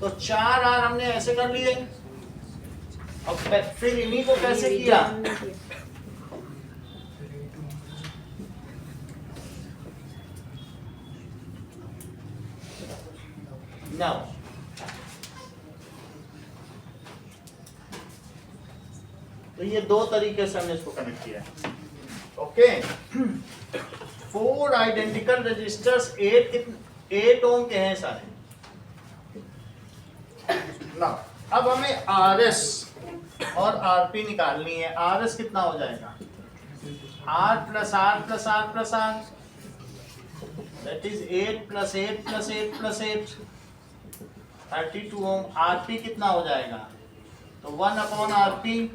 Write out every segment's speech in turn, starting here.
तो 4R हमने ऐसे कर लिए, और फिर इन्हीं को कैसे किया, नाउ तो ये दो तरीके से हमने इसको कनेक्ट किया। ओके, 4 आइडेंटिकल रजिस्टर्स 8 ओम के हैं सारे। ना अब हमें RS और RP निकालनी है। RS कितना हो जाएगा, R plus R plus R plus R, that is 8 plus 8 plus 8 plus 8, 32 ohm. RP कितना हो जाएगा, तो 1 upon RP,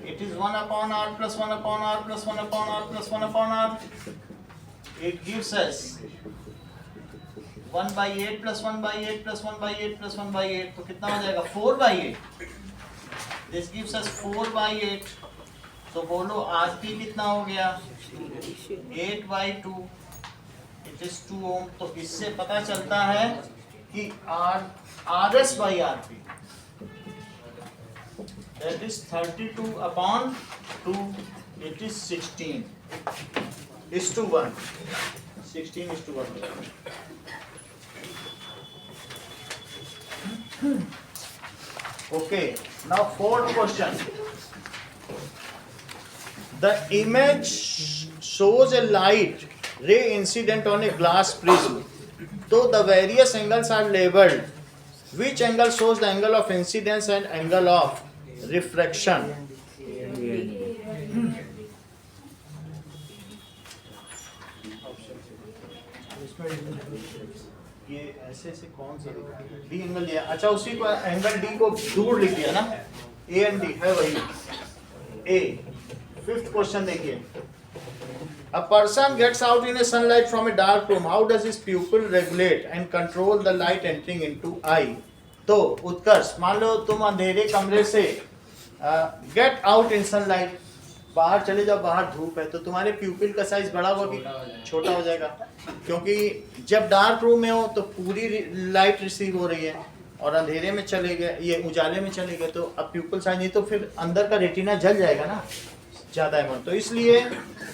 it is 1 upon R plus 1 upon R plus 1 upon R plus 1 upon R. It gives us 1 by 8 plus 1 by 8 plus 1 by 8 plus 1 by 8, तो कितना हो जाएगा 4 by 8. This gives us 4 by 8. तो बोलो RP कितना हो गया, 8 by 2, it is 2 ohm. तो इससे पता चलता है कि RS by RP, that is 32 upon 2, it is 16 is to 1, 16 is to 1. Okay, now fourth question. The image shows a light ray incident on a glass prism. So the various angles are labeled. Which angle shows the angle of incidence and angle of refraction? ये ऐसे से कौन सा D angle लिया, अच्छा उसी को angle D को दूर लिख दिया ना, ए एंड डी है वही ए। फिफ्थ क्वेश्चन देखिए, a person gets out in a sunlight from a dark room, how does his pupil regulate and control the light entering into eye? तो उत्कर्ष, मान लो तुम अंधेरे कमरे से गेट आउट इन सनलाइट, बाहर चले जाओ, बाहर धूप है, तो तुम्हारे प्यूपिल का साइज बड़ा होगा कि छोटा हो जाएगा, क्योंकि जब डार्क रूम में हो तो पूरी लाइट रिसीव हो रही है, और अंधेरे में चले गए, ये उजाले में चले गए, तो अब प्यूपिल साइज नहीं, तो फिर अंदर का रेटिना जल जाएगा ना ज्यादा अमाउंट, तो इसलिए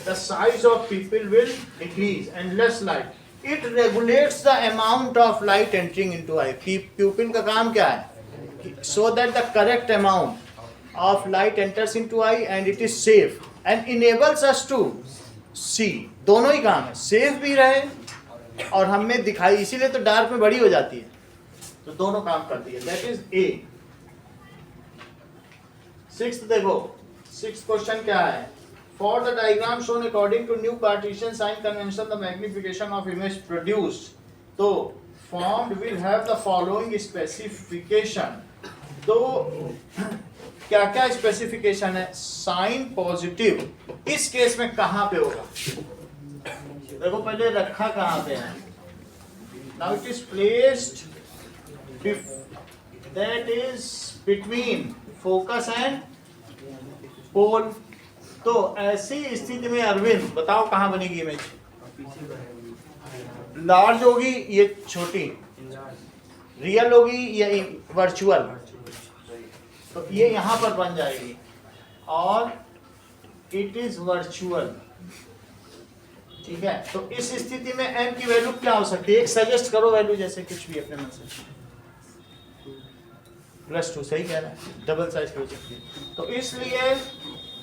the size of प्यूपिल will decrease and less light, it regulates the amount of light entering into I. प्यूपिल का काम क्या है, so that the correct amount of light enters into eye and it is safe and enables us to see। दोनों ही काम है, safe भी रहे और हमें दिखाई, इसीलिए तो डार्क में बड़ी हो जाती है, तो दोनों काम करती है, दैट इज ए। सिक्स्थ देखो, सिक्स्थ क्वेश्चन क्या है, for the diagram shown according to new partition sign convention the magnification of image produced, तो formed will have the following specification. तो क्या क्या स्पेसिफिकेशन है, साइन पॉजिटिव इस केस में कहां पे होगा, देखो पहले रखा कहां पे है, now it is placed that is between focus and pole. तो ऐसी स्थिति में अरविंद बताओ कहां बनेगी इमेज, लार्ज होगी ये छोटी, रियल होगी या वर्चुअल, तो ये यहां पर बन जाएगी, और इट इज वर्चुअल, ठीक है। तो इस स्थिति में m की वैल्यू क्या हो सकती है, एक सजेस्ट करो वैल्यू, जैसे कुछ भी अपने मन से, +2 सही कह रहा है, डबल साइज की हो सकती है, तो इसलिए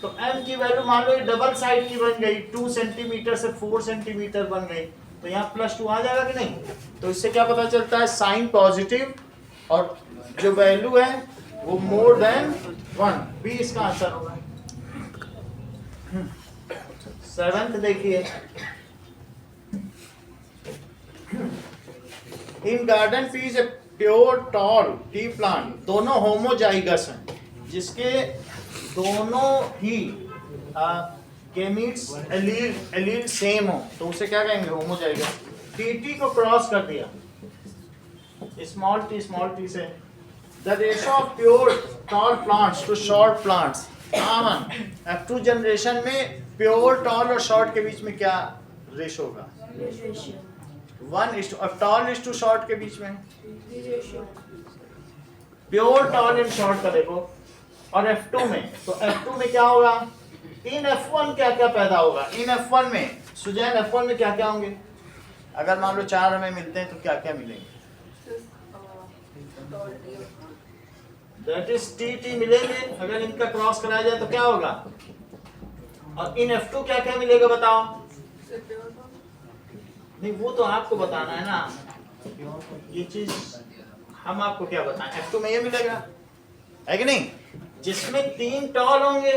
तो m की वैल्यू मान लो ये डबल साइड की बन गई, 2 सेंटीमीटर से 4 सेंटीमीटर बन गई, तो यहाँ +2 आ जाएगा कि नहीं। तो इससे क्या पता चलता है, साइन पॉजिटिव और जो वैल्यू है वो मोर देन 1, बी इसका आंसर होगा। सेवेंथ देखिए, in garden peas a pure tall T plant, दोनों होमोजाइगस हैं, जिसके दोनों ही गेमीट्स एलील सेम हो, तो उसे क्या कहेंगे, होमोजाइगस। टी को क्रॉस कर दिया स्मॉल टी से, the ratio of pure tall plants to short plants common, F2 generation में प्योर टॉल और शॉर्ट के बीच में क्या रेशो होगा, 1:, और टॉल इज टू शॉर्ट के बीच में प्योर टॉल एंड शॉर्ट का देखो, और F2 में, तो F2 में क्या होगा, इन F1 क्या क्या पैदा होगा, इन F1 में सुजैन F1 में क्या क्या होंगे, अगर मान लो 4 हमें मिलते हैं तो क्या क्या मिलेंगे, दैट इज TT मिलेंगे, अगर इनका क्रॉस कराया जाए तो क्या होगा, और इन F2 क्या क्या मिलेगा बताओ, नहीं वो तो आपको बताना है ना, ये चीज हम आपको क्या बताएं, F2 में ये मिलेगा है कि नहीं, जिसमें 3 टॉल होंगे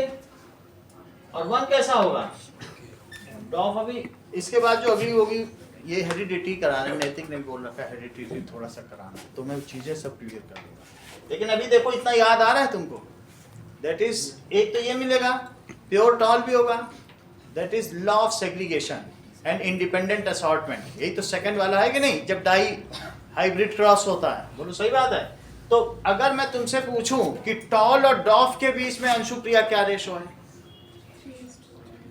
और 1 कैसा होगा डॉफ। अभी इसके बाद जो अगली होगी ये हेरिडिटी कराना, नैतिक ने बोल रखा है हेरिडिटी थोड़ा सा कराना, तो मैं चीजें सब क्लियर कर दूंगा, लेकिन अभी देखो इतना याद आ रहा है तुमको, दैट इज एक तो ये मिलेगा प्योर टॉल भी होगा, that is law of segregation and independent assortment, यही तो सेकंड वाला है कि नहीं, जब डाई हाइब्रिड क्रॉस होता है, बोलो सही बात है। तो अगर मैं तुमसे पूछूं कि टॉल और डॉफ के बीच में अंशुप्रिया क्या रेशो है,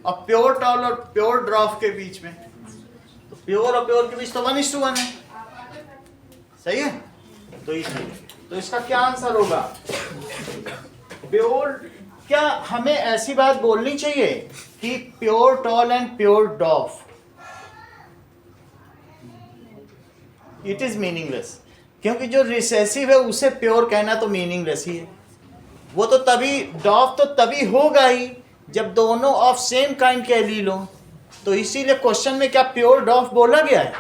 और प्योर टॉल और प्योर ड्रॉफ के बीच में, तो प्योर और प्योर के बीच तो 1:1 है, सही है, तो इसलिए तो इसका क्या आंसर होगा प्योर। क्या हमें ऐसी बात बोलनी चाहिए कि pure tall and pure डॉफ, it is meaningless, क्योंकि जो रिसेसिव है उसे प्योर कहना तो मीनिंगलेस ही है, वो तो तभी डॉफ तो तभी होगा ही जब दोनों ऑफ सेम काइंड के एलील हो, तो इसीलिए क्वेश्चन में क्या प्योर डॉफ बोला गया है,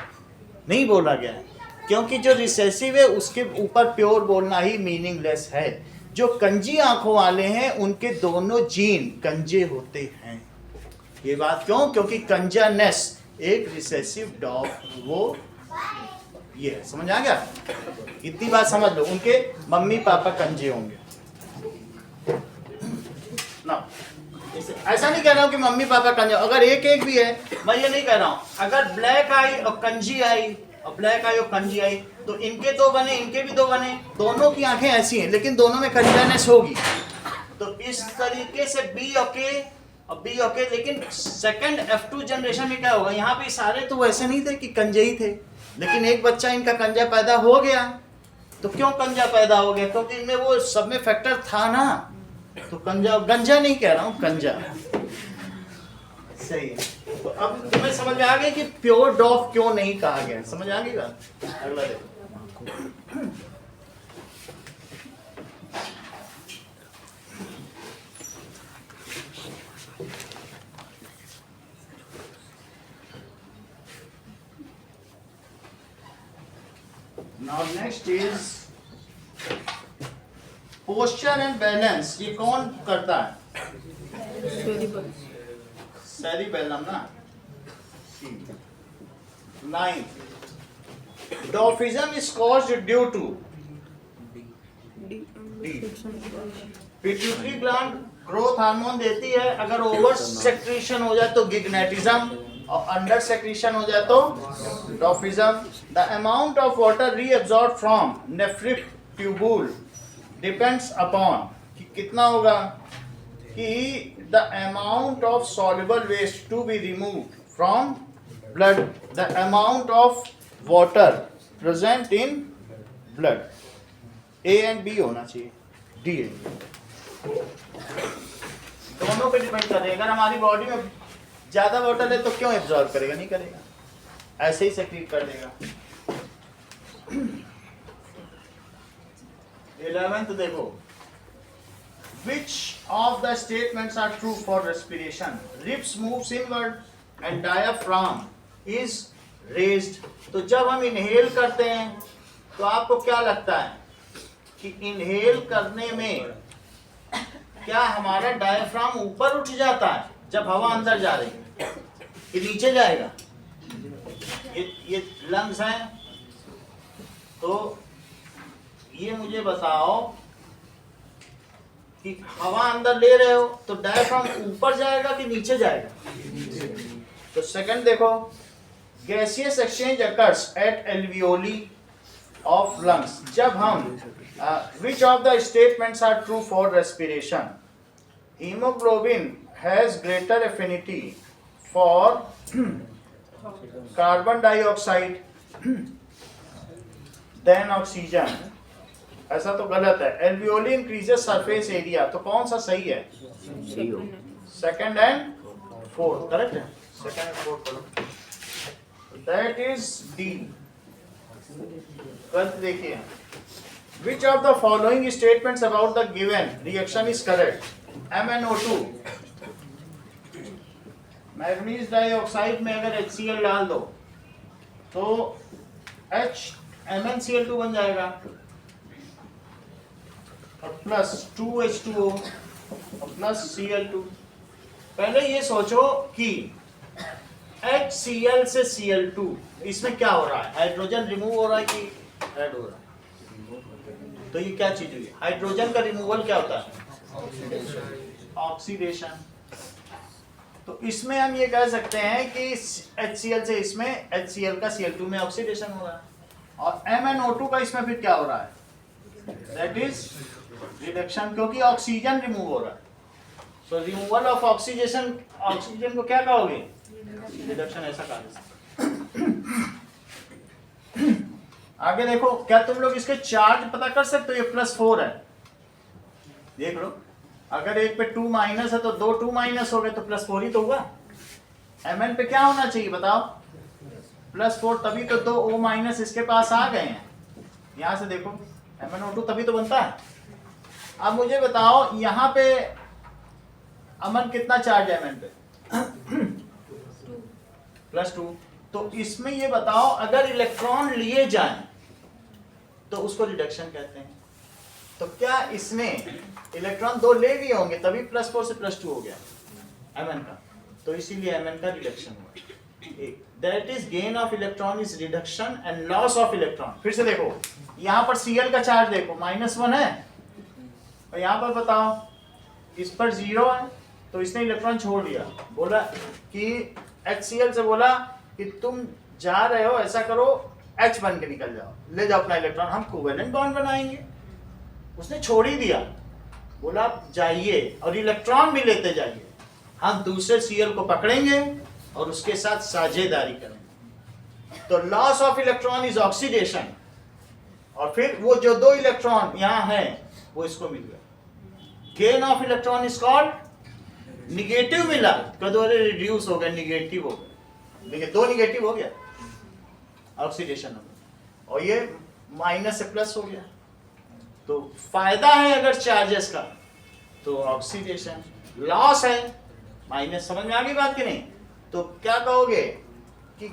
नहीं बोला गया है, क्योंकि जो रिसेसिव है उसके ऊपर प्योर बोलना ही मीनिंगलेस है। जो कंजी आंखों वाले हैं उनके दोनों जीन कंजे होते हैं, ये बात क्यों, क्योंकि कंजानेस एक रिसेसिव डॉफ, वो ये है, समझ आ गया, इतनी बात समझ लो, उनके मम्मी पापा कंजे होंगे ना, ऐसा नहीं कह रहा हूं कि मम्मी पापा कंजे, अगर एक एक भी है, मैं ये नहीं कह रहा हूं, अगर ब्लैक आई और कंजी आई और ब्लैक आई और कंजी आई, तो इनके 2 बने, इनके भी 2 बने, दोनों की आंखें ऐसी हैं लेकिन दोनों में कंजानेस होगी, तो इस तरीके से बी ओके और बी ओके, लेकिन सेकंड F2 जनरेशन में क्या होगा, यहाँ पे सारे तो वैसे नहीं थे कि कंजे ही थे, लेकिन एक बच्चा इनका कंजा पैदा हो गया, तो क्यों कंजा पैदा हो गया, क्योंकि इनमें वो सब में फैक्टर था ना, तो कंजा, गंजा नहीं कह रहा हूं, कंजा, सही है। तो अब तुम्हें समझ में आ गया कि प्योर डॉफ क्यों नहीं कहा गया, समझ आ गई बात। अगला देखो, now next is posture and balance, ये कौन करता है, सेरिबेलम ना। 9 dwarfism is caused due to pituitary gland growth hormone देती है, अगर ओवर सेक्रीशन हो जाए तो गिग्नेटिज्म, और अंडर सेक्रीशन हो जाए तो dwarfism. The amount of water reabsorb from nephric tubule depends upon, कि कितना होगा, कि the amount of soluble waste to be removed from blood, the amount of water present in blood, A and B होना चाहिए, D दोनों पे depend कर रहे हैं, अगर हमारी बॉडी में ज्यादा वाटर है तो क्यों एब्जॉर्ब करेगा, नहीं करेगा, ऐसे ही सेक्रीट कर देगा। 11th देखो, which of the statements are true for respiration, ribs moves inward and diaphragm is raised। तो जब हम इनहेल करते हैं तो आपको क्या लगता है कि इनहेल करने में क्या हमारा डायफ्राम ऊपर उठ जाता है जब हवा अंदर जा रही है, कि नीचे जाएगा, ये लंग्स हैं, तो ये मुझे बताओ कि हवा अंदर ले रहे हो तो डायफ्राम ऊपर जाएगा कि नीचे जाएगा, तो सेकंड देखो, gaseous exchange occurs at alveoli of lungs, जब हम which of the statements are true for respiration, haemoglobin has greater affinity for carbon dioxide than oxygen, ऐसा तो गलत है। एल्वियोली इंक्रीजेस सरफेस एरिया, तो कौन सा सही है? सेकंड एंड फोर्थ, करेक्ट है। सेकंड एंड फोर्थ करो, दैट इज डी। ट्वेल्थ देखिए, which of the following statements about the given reaction is correct? MnO2, manganese dioxide में अगर HCl डाल दो तो MnCl2 बन जाएगा और प्लस 2H2O और प्लस Cl2। पहले ये सोचो कि HCl से Cl2 इसमें क्या हो रहा है? हाइड्रोजन रिमूव हो रहा है कि ऐड हो रहा है? तो ये क्या चीज हुई? हाइड्रोजन का रिमूवल क्या होता है? ऑक्सीडेशन। तो इसमें हम ये कह सकते हैं कि HCl से इसमें HCl का Cl2 में ऑक्सीडेशन हो रहा है और MnO2 का इसमें फिर क्या हो रहा है? दैट इज रिडक्शन, क्योंकि ऑक्सीजन रिमूव हो रहा है। सो रिमूवल ऑफ ऑक्सीडेशन, ऑक्सीजन को क्या कहोगे? रिडक्शन, ऐसा कहा। आगे देखो, क्या तुम लोग इसके चार्ज पता कर सकते हो? ये +4 है, देख लो। अगर एक पे 2 माइनस है तो 2 2 माइनस हो गए तो +4 ही तो हुआ। Mn पे क्या होना चाहिए बताओ? +4, तभी तो 2 O माइनस इसके पास आ गए हैं। यहां से देखो MnO2 तभी तो बनता है। अब मुझे बताओ यहाँ पे अमन कितना चार्ज है Mn पे? +2। तो इसमें ये बताओ, अगर इलेक्ट्रॉन लिए जाएं तो उसको रिडक्शन कहते हैं। तो क्या इसने इलेक्ट्रॉन 2 ले लिए होंगे तभी +4 से +2 हो गया Mn का, तो इसीलिए Mn का रिडक्शन हुआ। That is gain of electron is reduction and loss of electron. फिर से देखो, यहाँ पर Cl का चार्ज देखो -1 है और यहाँ पर बताओ इस पर 0 है, तो इसने इलेक्ट्रॉन छोड़ दिया। बोला कि HCl से बोला कि तुम जा रहे हो, ऐसा करो H बन के निकल जाओ, ले जाओ अपना इलेक्ट्रॉन, हम कोवेलेंट बॉन्ड बनाएंगे। उसने छोड़ ही दिया, बोला जाइए और इलेक्ट्रॉन भी लेते जाइए, हम दूसरे Cl को पकड़ेंगे और उसके साथ साझेदारी करेंगे। तो loss of electron is oxidation, और फिर वो जो 2 इलेक्ट्रॉन यहाँ है वो इसको मिल गया। Gain of electron is called negative मिला, कदोरे रिड्यूस हो गए, निगेटिव हो गए। देखिए 2 निगेटिव हो गया, ऑक्सीडेशन हो गया, और ये माइनस से प्लस हो गया। तो फायदा है अगर चार्जेस का तो ऑक्सीडेशन, लॉस है माइनस। समझ में आ गई बात कि नहीं? तो क्या कहोगे कि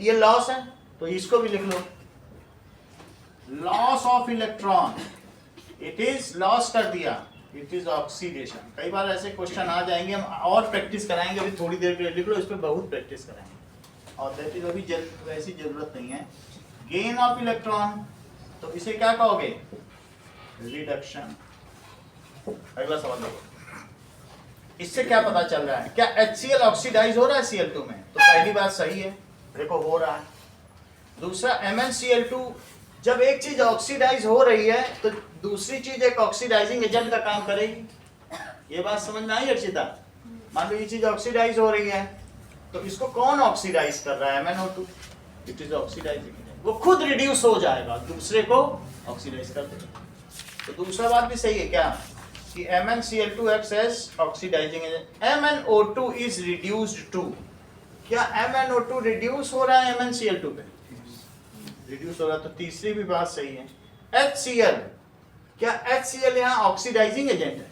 ये लॉस है, तो इसको भी लिख लो, loss of electron, it is loss कर दिया, इट इज ऑक्सीडेशन। कई बार ऐसे क्वेश्चन आ जाएंगे, हम और प्रैक्टिस कराएंगे, अभी थोड़ी देर के लिए लिख लो, इस पर बहुत प्रैक्टिस कराएंगे। और दैट इज अभी वैसी जरूरत नहीं है। गेन ऑफ इलेक्ट्रॉन, तो इसे क्या कहोगे? रिडक्शन। अगला सवाल देखो, इससे क्या पता चल रहा है? क्या HCl ऑक्सीडाइज हो रहा है Cl2 में? तो पहली बात सही है, देखो हो रहा है। दूसरा, MnCl2, जब एक चीज ऑक्सीडाइज हो रही है तो दूसरी चीज एक ऑक्सीडाइजिंग एजेंट का काम करेगी। ये बात समझ में आई अर्चिता? मान लो ये चीज ऑक्सीडाइज हो रही है तो इसको कौन ऑक्सीडाइज कर रहा है? MnO2, it is oxidising agent. वो खुद रिड्यूस हो जाएगा, दूसरे को ऑक्सीडाइज कर देगा। तो दूसरा बात भी सही है क्या कि MnCl2 acts as oxidizing agent। MnO2 is reduced to, क्या MnO2 रिड्यूस हो रहा है MnCl2 पे? रिड्यूस हो रहा है। तो तीसरी भी बात सही है। HCl, क्या HCl यहाँ ऑक्सीडाइजिंग एजेंट है?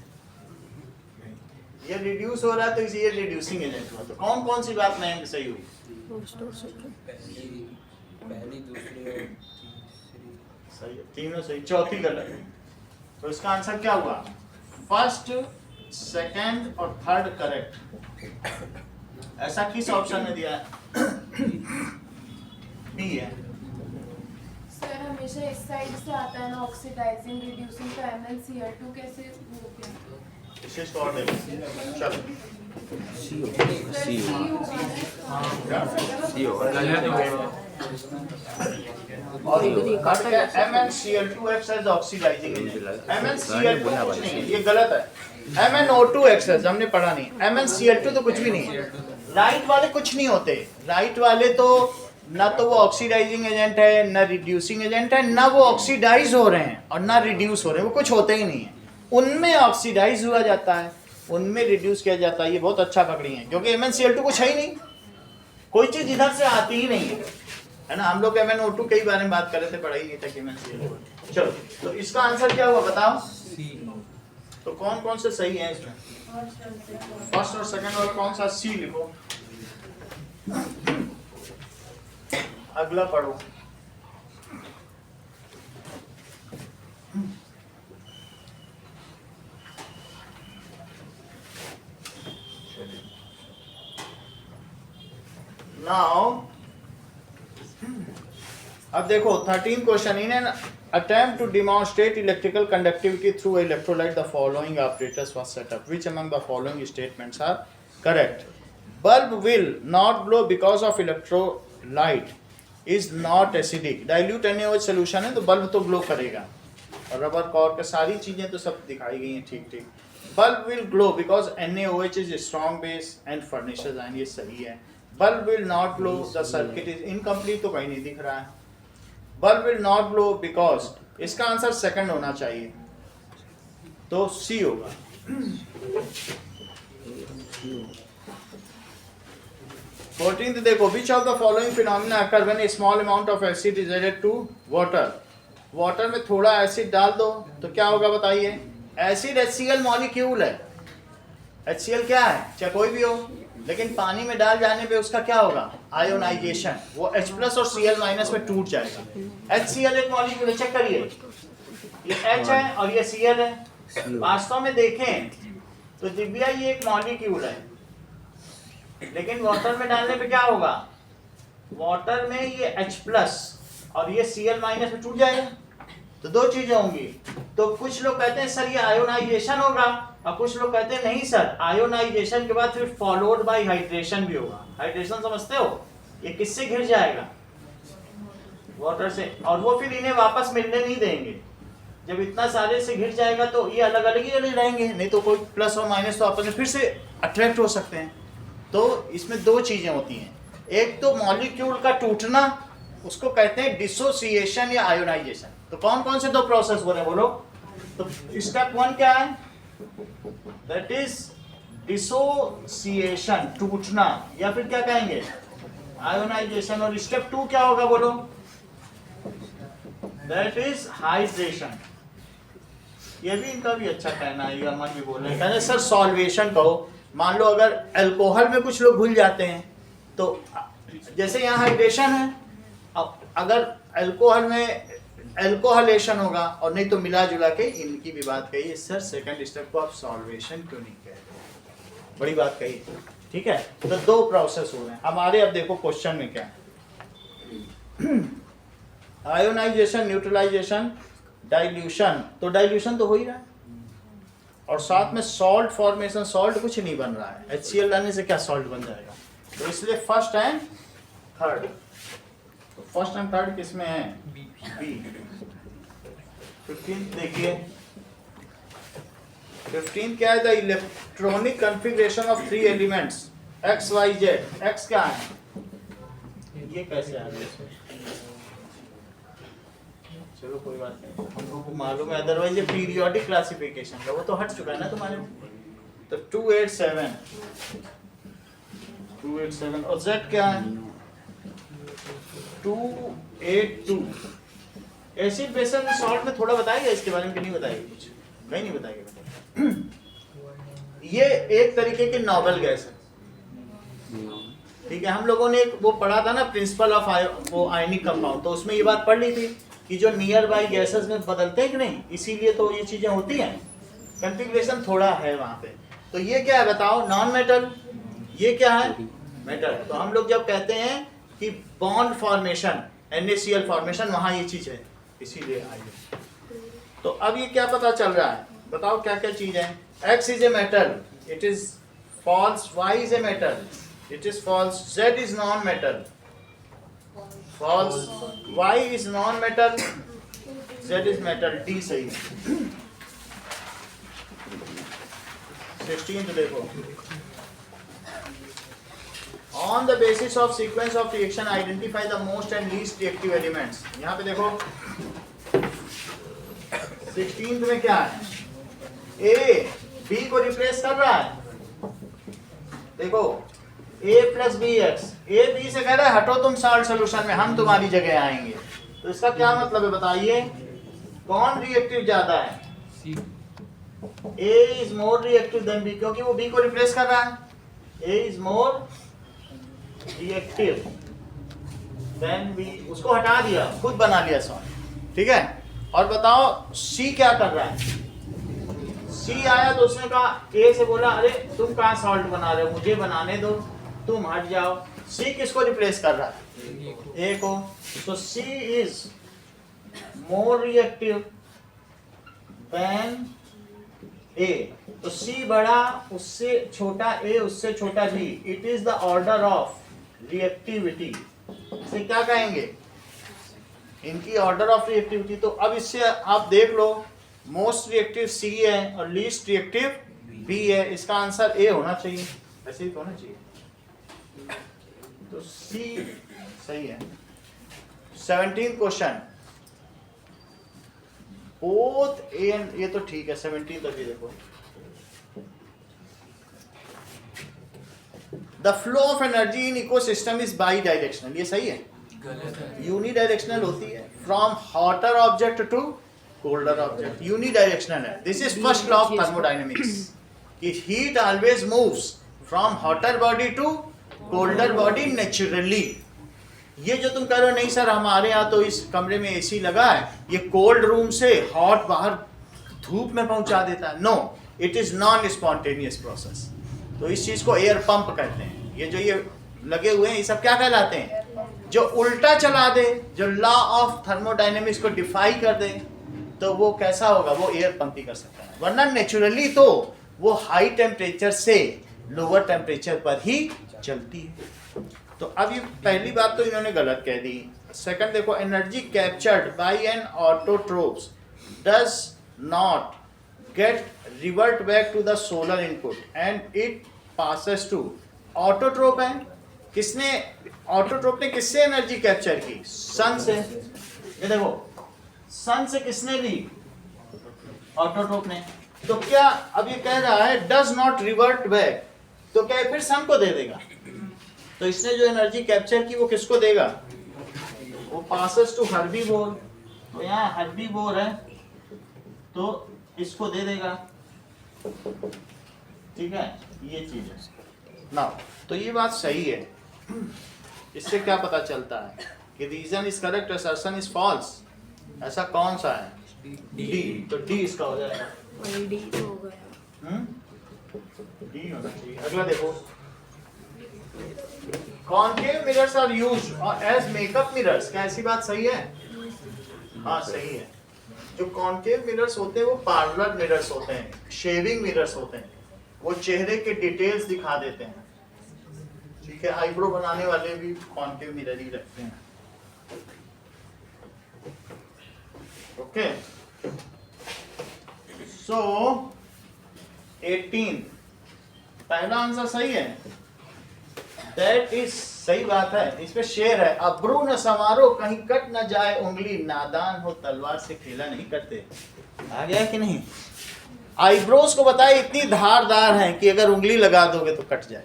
ये रिड्यूस हो रहा है तो इसे ये रिड्यूसिंग एजेंट हुआ। तो कौन कौन सी बात में सही हुई? पहली, दूसरी और तीसरी सही है, तीनों सही, चौथी गलत है। तो इसका आंसर क्या हुआ? फर्स्ट, सेकंड और थर्ड करेक्ट। ऐसा किस ऑप्शन में दिया है? बी है। सर हमेशा इस साइड से आता है ना ऑक्सीडाइजिंग रिड्यूसिंग, तो MnCl2 कैसे हो गया? इसे इसको और देखो, चलो MnCl2 acts as oxidizing agent। MnCl2 कुछ नहीं है, ये गलत है। MnO2 acts as, हमने पढ़ा नहीं। MnCl2 तो कुछ भी नहीं है। राइट वाले कुछ नहीं होते, राइट वाले तो ना तो वो ऑक्सीडाइजिंग एजेंट है, ना रिड्यूसिंग एजेंट है, ना वो ऑक्सीडाइज हो रहे हैं और ना रिड्यूस हो रहे हैं, वो कुछ होते ही नहीं है। उनमें ऑक्सीडाइज हुआ जाता है, उनमें रिड्यूस किया जाता है। ये बहुत अच्छा पकड़ी है, क्योंकि MnCl2 कुछ है ही नहीं, कोई चीज इधर से आती ही नहीं है ना। हम लोग MnO2 कई बार में बात कर रहे थे, पढ़ा ही नहीं था कि MnCl2। चलो, तो इसका आंसर क्या हुआ बताओ। तो कौन कौन से सही है इसमें? फर्स्ट और सेकंड वाला कौन सा? सी लिखो। अगला पढ़ो। नाउ अब देखो 13 question. In an attempt to demonstrate electrical conductivity through electrolyte, the following apparatus was set up. Which among the following statements are correct? Bulb will not glow because of electrolyte is not acidic. Dilute NaOH solution है तो bulb तो glow करेगा, और rubber cork के सारी चीजें तो सब दिखाई गई हैं ठीक ठीक। Bulb will glow because NaOH is a strong base and furnishes iron, ये सही है। Bulb will not glow, the circuit is incomplete, तो कहीं नहीं दिख रहा है। Bulb will not glow because, इसका आंसर सेकंड होना चाहिए, तो सी होगा। 14th देखो, which of the following phenomena occur when a small amount of acid is added to water? Water में थोड़ा एसिड डाल दो तो क्या होगा बताइए। एसिड HCl मॉलिक्यूल है, HCl क्या है, चाहे कोई भी हो, लेकिन पानी में डाल जाने पे उसका क्या होगा, आयोनाइजेशन, वो H+ और Cl- में टूट जाएगा। HCl एक मॉलिक्यूल है, चेक करिए, ये H है और ये Cl है। वास्तव में देखें तो दिव्या ये एक मॉलिक्यूल है, लेकिन वाटर में डालने पे क्या होगा, वाटर में ये H+ और ये Cl- में टूट जाएगा। तो दो चीजें होंगी। तो कुछ लोग कहते हैं सर ये आयोनाइजेशन होगा, और कुछ लोग कहते हैं नहीं सर, आयोनाइजेशन के बाद फिर फॉलोड बाय हाइड्रेशन भी होगा। हाइड्रेशन समझते हो, ये किससे घिर जाएगा, वाटर से, और वो फिर इन्हें वापस मिलने नहीं देंगे। जब इतना सारे से घिर जाएगा तो ये अलग अलग ही रहेंगे, नहीं तो कोई प्लस और माइनस तो आपस में फिर से अट्रैक्ट हो सकते हैं। तो इसमें दो चीजें होती हैं, एक तो मॉलिक्यूल का टूटना, उसको कहते हैं डिसोसिएशन या आयोनाइजेशन। तो कौन कौन से दो प्रोसेस हो रहे हैं बोलो। तो स्टेप 1 क्या है, दैट इज डिसोसिएशन, टूटना, या फिर क्या कहेंगे, आयोनाइजेशन। और स्टेप 2 क्या होगा बोलो, दैट इज हाइड्रेशन। ये भी इनका भी अच्छा कहना है, अमन भी बोल रहे हैं, कहते सर सॉल्वेशन कहो। मान लो अगर अल्कोहल में कुछ लोग भूल जाते हैं, तो जैसे यहाँ हाइड्रेशन है, अगर अल्कोहल में अल्कोहलेशन होगा, और नहीं तो मिला जुला के इनकी भी बात कही। सर सेकंड स्टेप को आप सॉल्वेशन क्यों नहीं कह रहे, बड़ी बात कही, ठीक है। तो दो प्रोसेस हो रहे हैं हमारे। अब देखो क्वेश्चन में क्या है, आयोनाइजेशन, न्यूट्रलाइजेशन, डाइल्यूशन। तो डाइल्यूशन तो हो ही रहा है, और साथ में सॉल्ट फॉर्मेशन, सॉल्ट कुछ नहीं बन रहा है, HCl डालने से क्या सॉल्ट बन जाएगा। तो इसलिए फर्स्ट एंड थर्ड, तो फर्स्ट एंड थर्ड किसमें है, बी। 15 देखिए, 15 क्या है, the electronic configuration of 3 elements x y z। x क्या है, ये कैसे आ गया, चलो कोई बात नहीं, हमको मालूम है, अदरवाइज ये पीरियोडिक क्लासिफिकेशन का वो तो हट चुका है ना तुम्हारे। तो 287 और z क्या है 282। एसिड बेस में सॉल्ट में थोड़ा बताएगा इसके बारे में कि नहीं बताएगा, कुछ नहीं बताएगा। ये एक तरीके की नोबल गैस है, ठीक है। हम लोगों ने वो पढ़ा था ना प्रिंसिपल ऑफ वो आयनिक कंपाउंड, तो उसमें ये बात पढ़ ली थी कि जो नियर बाई गैसेस में बदलते हैं कि नहीं, इसीलिए तो ये चीजें होती हैं, कॉन्फ़िगरेशन थोड़ा है वहां पे। तो ये क्या है बताओ, नॉन मेटल, ये क्या है मेटल। तो हम लोग जब कहते हैं कि बॉन्ड फॉर्मेशन, NaCl फॉर्मेशन, वहां ये चीज है, इसीलिए आई। तो अब ये क्या पता चल रहा है, बताओ क्या क्या चीज है। X is a metal, it is false. Y is a metal, it is false. Z is non-metal, false. Y is non-metal, Z is metal. D सही है। 16 देखो, on the basis of sequence of reaction identify the most and least reactive elements. यहाँ पे देखो 16th में क्या है, A B को रिप्लेस कर रहा है। देखो a plus B x, A B से कह रहा है हटो तुम सॉल्ट सोल्यूशन में, हम तुम्हारी जगह आएंगे। तो इसका क्या मतलब है बताइए, कौन रिएक्टिव ज्यादा है? A is more reactive than B, क्योंकि वो B को रिप्लेस कर रहा है। A is more reactive than B, उसको हटा दिया, खुद बना लिया सॉल्ट, ठीक है। और बताओ C क्या कर रहा है? C आया तो उसने कहा, A से बोला अरे तुम कहाँ सॉल्ट बना रहे हो, मुझे बनाने दो, तुम हट जाओ। C किसको रिप्लेस कर रहा है? A को। तो C is more reactive than A, तो C बड़ा, उससे छोटा A, उससे छोटा B। It is the order of reactivity. इसे क्या कहेंगे? इनकी ऑर्डर ऑफ रिएक्टिविटी। तो अब इससे आप देख लो, मोस्ट रिएक्टिव C है और लीस्ट रिएक्टिव B है। इसका आंसर A होना चाहिए, ऐसे ही तो होना चाहिए। तो C सही है। 17th question, both A and, ये तो ठीक है 17 तक ही देखो। The flow of energy in ecosystem is bidirectional, ये सही है? गलत है। यूनिडायरेक्शनल होती है, from hotter object to colder object, unidirectional है। This is first law of thermodynamics कि heat always moves from hotter body to colder body naturally. ये जो तुम कह रहे हो नहीं सर हमारे यहाँ तो इस कमरे में एसी लगा है, ये कोल्ड रूम से हॉट बाहर धूप में पहुंचा देता है, no, it is non spontaneous process. तो इस चीज को एयर पंप कहते हैं। ये जो ये लगे हुए हैं ये सब क्या कहलाते हैं? जो उल्टा चला दे, जो लॉ ऑफ थर्मोडायनेमिक्स को डिफाई कर दे, तो वो कैसा होगा? वो एयर पंप ही कर सकता है, वरना नेचुरली तो वो हाई टेम्परेचर से लोअर टेम्परेचर पर ही चलती है। तो अब ये पहली बात तो इन्होंने गलत कह दी। सेकंड देखो, energy captured by an autotrophs does not get revert back to the solar input and it passes to. Autotroph है, किसने, ऑटोट्रोप ने किससे एनर्जी कैप्चर की? सन से। ये देखो, सन से किसने ली? ऑटोट्रोप ने। तो क्या अब ये कह रहा है डज नॉट रिवर्ट बैक, तो क्या फिर सन को दे देगा? तो इसने जो एनर्जी कैप्चर की वो किसको देगा? वो पासेस टू हर्बीवोर। तो यहाँ हर्बीवोर है तो इसको दे देगा, ठीक है, ये चीज है ना। तो ये बात सही है। इससे क्या पता चलता है कि reason is correct, assertion is false. ऐसा कौन सा है? डी। तो डी इसका हो जाएगा। डी तो हो गया। डी होना चाहिए। अगला देखो, concave mirrors are used as makeup mirrors. क्या ऐसी बात सही है? हाँ सही है। जो कॉन्केव मिरर्स होते हैं वो पार्लर मिरर्स होते हैं, शेविंग मिरर्स होते हैं, वो चेहरे के डिटेल्स दिखा देते हैं, ठीक है। आईब्रो बनाने वाले भी कॉन्केव मिरर ही रखते हैं, ओके। सो 18 पहला आंसर सही है, दैट इज सही बात है। इस पे शेर है, अब्रू न संवारो कहीं कट न जाए उंगली, नादान हो तलवार से खेला नहीं करते। आ गया कि नहीं? आईब्रोज को बताए इतनी धारदार हैं कि अगर उंगली लगा दोगे तो कट जाए।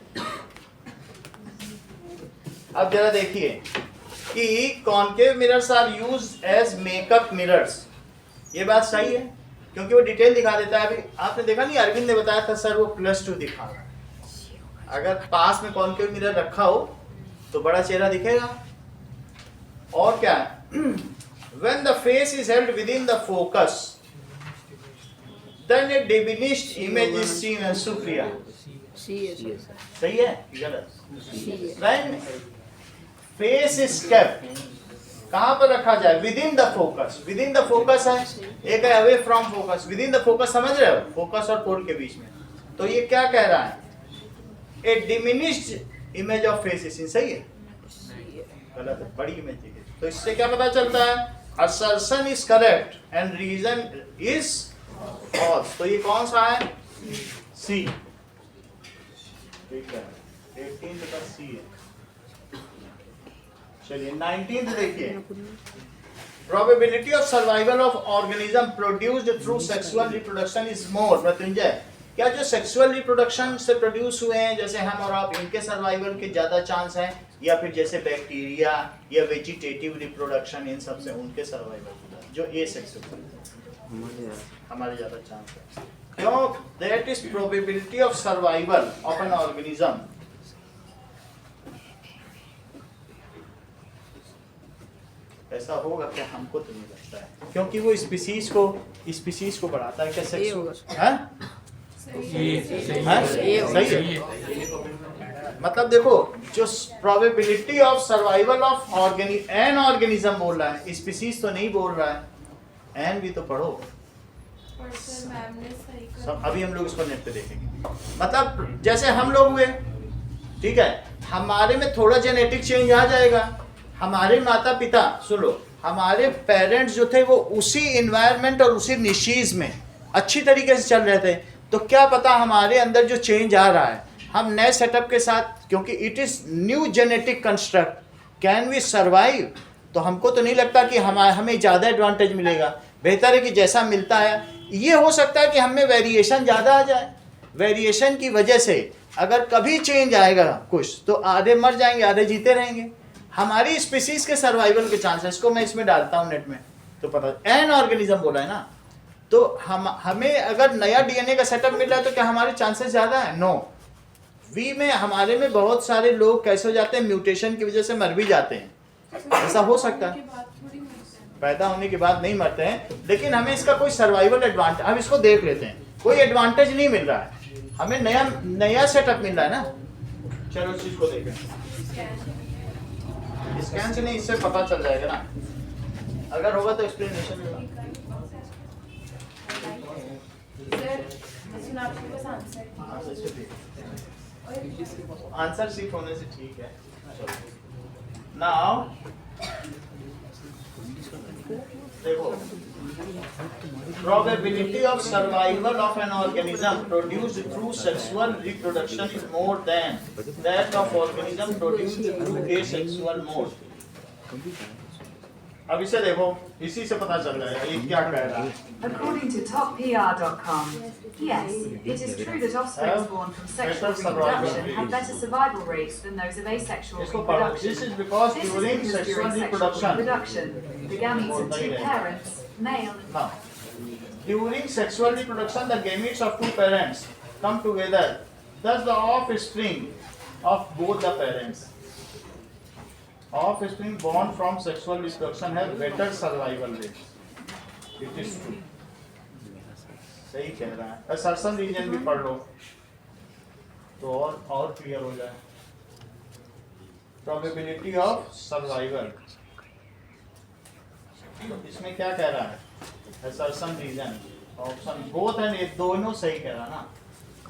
अब जरा देखिए कि concave mirrors are used as makeup mirrors, ये बात सही है क्योंकि वो डिटेल दिखा देता है। अभी आपने देखा नहीं, अरविंद ने बताया था सर वो +2 दिखा रहा है। अगर पास में कॉन्केव मिरर रखा हो तो बड़ा चेहरा दिखेगा। और क्या, when the face is held within the focus then a diminished image is seen as superior। सही है गलत? when face is kept, कहां पर रखा जाए? within the focus। within the focus है, एक है away from focus। within the focus समझ रहे हो, फोकस और पोल के बीच में। तो ये क्या कह रहा है? A diminished image of face is seen। सही है? गलत है, बड़ी इमेज है। तो इससे क्या पता चलता है? assertion is correct and reason is false। तो ये कौन सा है? C। ठीक है, 18 का C है। चलिए 19th देखिए, probability of survival of organism produced through sexual reproduction is more. Mrityunjay, क्या जो सेक्सुअल रिप्रोडक्शन से प्रोड्यूस हुए हैं जैसे हम और आप, इनके सर्वाइवल के ज्यादा चांस हैं, या फिर जैसे बैक्टीरिया या वेजिटेटिव रिप्रोडक्शन इन सब से उनके सर्वाइवल जो ए सेक्सुअल हमारे ज्यादा चांस है? क्यों? That is probability of survival of an organism. ऐसा होगा क्या? हमको तो नहीं लगता है, क्योंकि वो स्पीसीज को बढ़ाता है। क्या सेक्सुअल है? सही है। मतलब देखो, जो probability of survival of an organism बोल रहा है, स्पीसीज तो नहीं बोल रहा है। एन भी तो पढ़ो। पर सर मैम ने सही कहा। सब अभी हम लोग इसको नेट पे देखेंगे। मतलब जैसे हम लोग हुए, ठीक है, हमारे में थोड़ा जेनेटिक चेंज आ जाएगा। हमारे माता पिता, सुनो, हमारे पेरेंट्स जो थे वो उसी इन्वायरमेंट और उसी निशीज में अच्छी तरीके से चल रहे थे, तो क्या पता हमारे अंदर जो चेंज आ रहा है, हम नए सेटअप के साथ, क्योंकि it is new genetic construct, can we survive? तो हमको तो नहीं लगता कि हमें ज़्यादा एडवांटेज मिलेगा। बेहतर है कि जैसा मिलता है, ये हो सकता है कि हमें वेरिएशन ज़्यादा आ जाए। वेरिएशन की वजह से अगर कभी चेंज आएगा कुछ, तो आधे मर जाएंगे, आधे जीते रहेंगे। हमारी स्पीसीज के सर्वाइवल के चांसेस को मैं इसमें डालता हूँ नेट में, तो पता एन ऑर्गेनिज्म बोला है ना, तो हमें अगर नया डीएनए का सेटअप मिल रहा है तो क्या हमारे चांसेस ज़्यादा है? नो। वी में, हमारे में बहुत सारे लोग कैसे हो जाते हैं, म्यूटेशन की वजह से मर भी जाते हैं। ऐसा हो सकता है, पैदा होने के बाद नहीं मरते हैं, लेकिन हमें इसका कोई सर्वाइवल एडवांटेज, हम इसको देख लेते हैं, कोई एडवांटेज नहीं मिल रहा है, हमें नया सेटअप मिल रहा है ना। चलो इस चीज को देखें, स्कैन से नहीं, इससे पता चल जाएगा ना, अगर होगा तो एक्सप्लेनेशन होगा। आंसर सिर्फ होने से ठीक है। नाउ देखो, probability of survival of an organism produced through sexual reproduction is more than that of organism produced through asexual mode। अब इसे देखो, इसी से पता चल रहा है ये क्या कह रहा है। According to toppr.com, yes, it is true that offspring born from sexual reproduction have better survival rates than those of asexual इसको पढ़ो। reproduction. This is because This is during because sexual during sexual reproduction, reproduction, the gametes of two parents, male now, during sexual reproduction, the gametes of two parents come together. Thus, the offspring of both the parents, offspring born from sexual reproduction have better survival rates. It is true. सही कह रहा है। Assertion reason भी पढ़ लो तो और clear हो जाए। प्रोबेबिलिटी ऑफ सर्वाइवल, इसमें क्या कह रहा है? Assertion reason, option both and, ये दोनों सही कह रहा ना।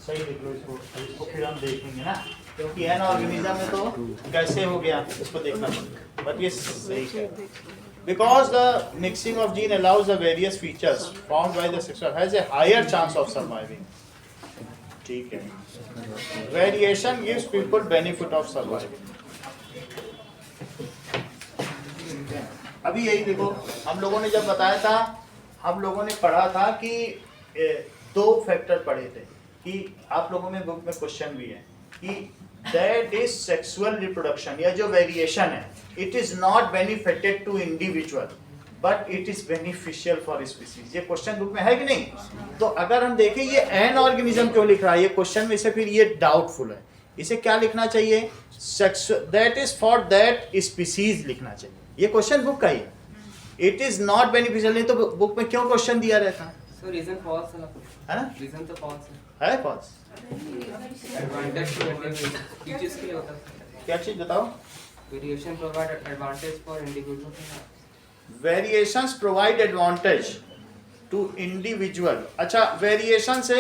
सही लिख लो इसको फिर हम देखेंगे ना, क्योंकि एन ऑर्गेनिज्म में तो कैसे हो गया इसको देखना पड़ेगा, बट ये सही कह रहा है। Because the mixing of gene allows the various features found by the sexual has a higher chance of surviving. ठीक है। Variation gives people benefit of surviving. अभी यही देखो, हम लोगों ने जब बताया था, हम लोगों ने पढ़ा था कि दो फैक्टर पढ़े थे, कि आप लोगों में बुक में क्वेश्चन भी है कि that is sexual reproduction, या जो वेरिएशन है, it is not benefited to individual but it is beneficial for species। ये क्वेश्चन बुक में है कि नहीं? तो अगर हम देखें ये एन ऑर्गेनिज्म क्यों लिख रहा है ये क्वेश्चन में से, फिर ये डाउटफुल है। इसे क्या लिखना चाहिए? That is for that species लिखना चाहिए। ये क्वेश्चन बुक का ही है, इट इज नॉट बेनिफिशियल। नहीं तो बुक में क्यों क्वेश्चन दिया रहता है? सो रीजन फॉल्स है ना? रीजन तो फॉल्स है फॉल्स। एडवांटेज टू इंडिविजुअल चीज के लिए होता है। क्या चीज बताओ? Variation provide advantage for individual. Variations provide advantage to individual. अच्छा, वेरिएशन से,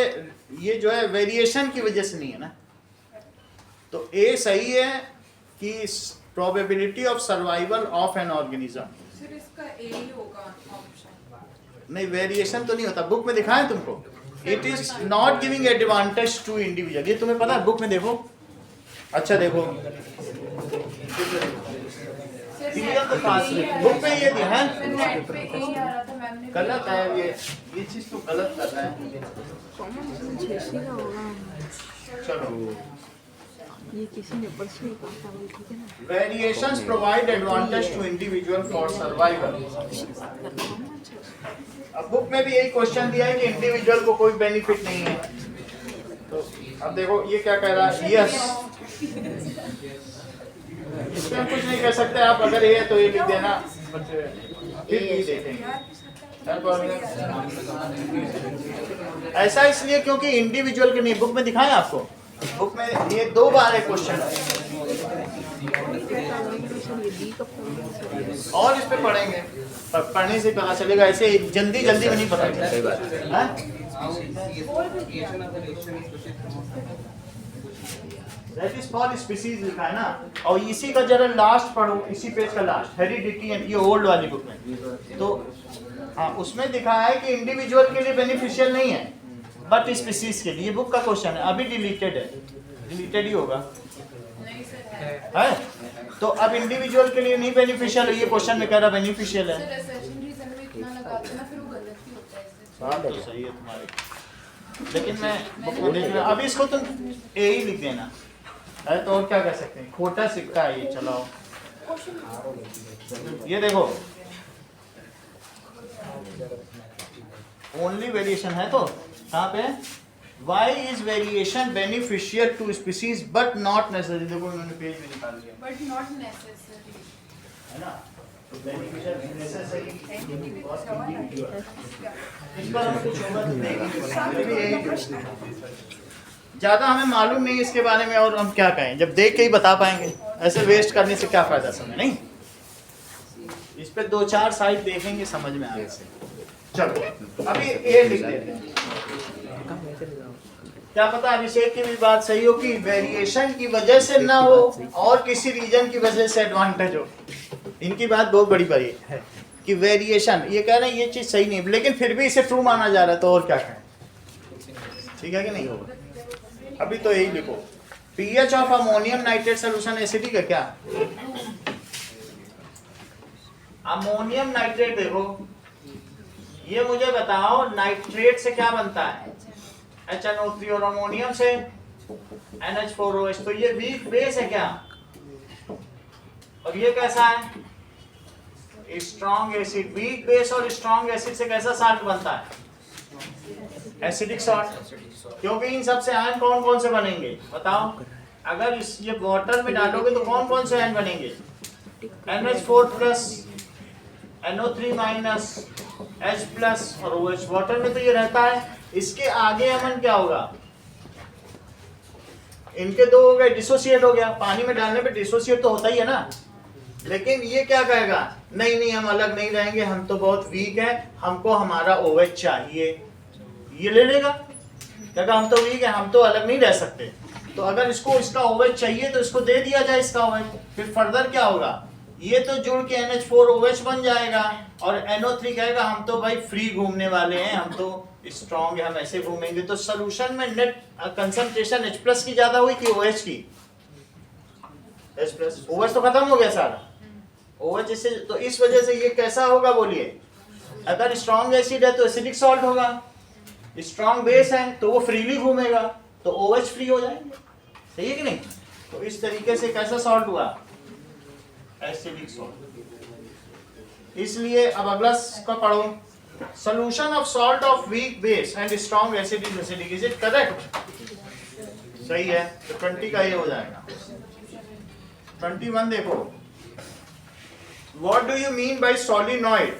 ये जो है वेरिएशन की वजह से नहीं है ना, तो ए सही है कि probability of survival of an organism. सिर्फ इसका ए ही होगा ऑप्शन। नहीं, वेरिएशन तो नहीं होता, बुक में दिखाएं तुमको। It is not giving advantage to individual, ये तुम्हें पता है, बुक में देखो। अच्छा देखो, मटेरियल तो पास बुक में ये दिया है, नेट पे यही आ रहा था, मैम ने गलत है ये चीज तो गलत कर रहा है। चलो, ये किसी ने परसों ही कहा था, वही ठीक है ना। Variations provide advantage to individual for survival. अब बुक में भी यही क्वेश्चन दिया है कि इंडिविजुअल को कोई बेनिफिट नहीं है। तो अब देखो ये क्या कह रहा है, यस, इसमें हम कुछ नहीं कर सकते। आप अगर ये है तो ये लिख देना, फिर भी देखेंगे। ऐसा इसलिए क्योंकि इंडिविजुअल के नहीं, बुक में दिखाएं आपको, बुक में ये 2 बार है क्वेश्चन, और इस पे पढ़ेंगे, पढ़ने से पता चलेगा, ऐसे जल्दी जल्दी में नहीं पता चलेगा। That is for species लिखा है ना, और इसी का जरा लास्ट पढ़ो, इसी पेज का लास्ट, हेरिडिटी एंड, ये ओल्ड वाली बुक में। तो हाँ, उसमें दिखाया है कि इंडिविजुअल के लिए बेनिफिशियल नहीं है, बट स्पीसीज के लिए। ये बुक का क्वेश्चन है, अभी डिलीटेड है, डिलीटेड ही होगा है। तो अब इंडिविजुअल के लिए नहीं बेनिफिशियल है, ये क्वेश्चन में कह रहा बेनिफिशियल है। बात तो सही है तुम्हारी, लेकिन मैं बुक में देख रहा, अभी इसको तुम ए ही लिख देना है, तो और क्या कर सकते हैं, खोटा सिक्का है ये, चलाओ। ये देखो ओनली वेरिएशन है, तो कहाँ पे why is variation beneficial to species but not necessary. देखो इन्होंने पेज भी निकाल दिया, बट नॉट नेसेसरी, है ना। तो बेनिफिशियल नेसेसरी, इस पर हम कुछ होगा तो देखेंगे। ज्यादा हमें मालूम नहीं इसके बारे में, और हम क्या कहें, जब देख के ही बता पाएंगे। ऐसे वेस्ट करने से क्या फायदा, समय नहीं। इस पे 2-4 साइड देखेंगे, समझ में आएगा। चलो अभी ये लिख देते हैं, क्या पता अभिषेक की भी बात सही हो कि वेरिएशन की वजह से ना हो और किसी रीजन की वजह से एडवांटेज हो। इनकी बात बहुत बड़ी बड़ी है कि वेरिएशन, ये कह रहे हैं ये चीज सही नहीं, लेकिन फिर भी इसे ट्रू माना जा रहा है, तो और क्या कहें, ठीक है कि नहीं। अभी तो यही लिखो, pH of ammonium nitrate solution acidic है क्या। अमोनियम नाइट्रेट देखो, ये मुझे बताओ नाइट्रेट से क्या बनता है, HNO3, और अमोनियम से NH4OH। तो ये वीक बेस है क्या, और ये कैसा है, स्ट्रॉन्ग एसिड। वीक बेस और स्ट्रॉन्ग एसिड से कैसा साल्ट बनता है, एसिडिक सॉल्ट। क्योंकि इन सब से आयन कौन कौन से बनेंगे बताओ, अगर इस ये वाटर में डालोगे तो कौन कौन से आयन बनेंगे, NH4+, NO3-, H+ और OH। वाटर में तो ये रहता है। इसके आगे अमन क्या होगा, इनके 2 हो गए, डिसोसिएट हो गया। पानी में डालने पे डिसोसिएट तो होता ही है ना, लेकिन ये क्या कहेगा, नहीं नहीं हम अलग नहीं रहेंगे, हम तो बहुत वीक हैं, हमको हमारा OH चाहिए। ये ले लेगा, कहेगा हम तो वीक हैं, हम तो अलग नहीं रह सकते। तो अगर इसको इसका OH चाहिए तो इसको दे दिया जाए इसका OH। फिर फर्दर क्या होगा, ये तो जुड़ के NH4OH बन जाएगा, और NO3 कहेगा हम तो भाई फ्री घूमने वाले हैं, हम तो स्ट्रॉन्ग है, हम ऐसे घूमेंगे। तो सोल्यूशन में नेट कंसंट्रेशन H+ की ज्यादा हुई कि OH की, H+। OH तो खत्म हो गया सारा, OH इससे, तो इस वजह से ये कैसा होगा बोलिए, अगर स्ट्रॉन्ग एसिड है तो एसिडिक सॉल्ट होगा, स्ट्रॉन्ग बेस है तो वो फ्रीली घूमेगा, तो OH फ्री हो जाएंगे, सही है कि नहीं। तो इस तरीके से कैसा सॉल्ट हुआ, एसिडिक सॉल्ट। इसलिए अब अगला का पढ़ो, solution of salt of weak base and strong acid is acidic, is it correct? सही है, तो 20 का ये हो जाएगा। 21 देखो, what do you mean by solenoid?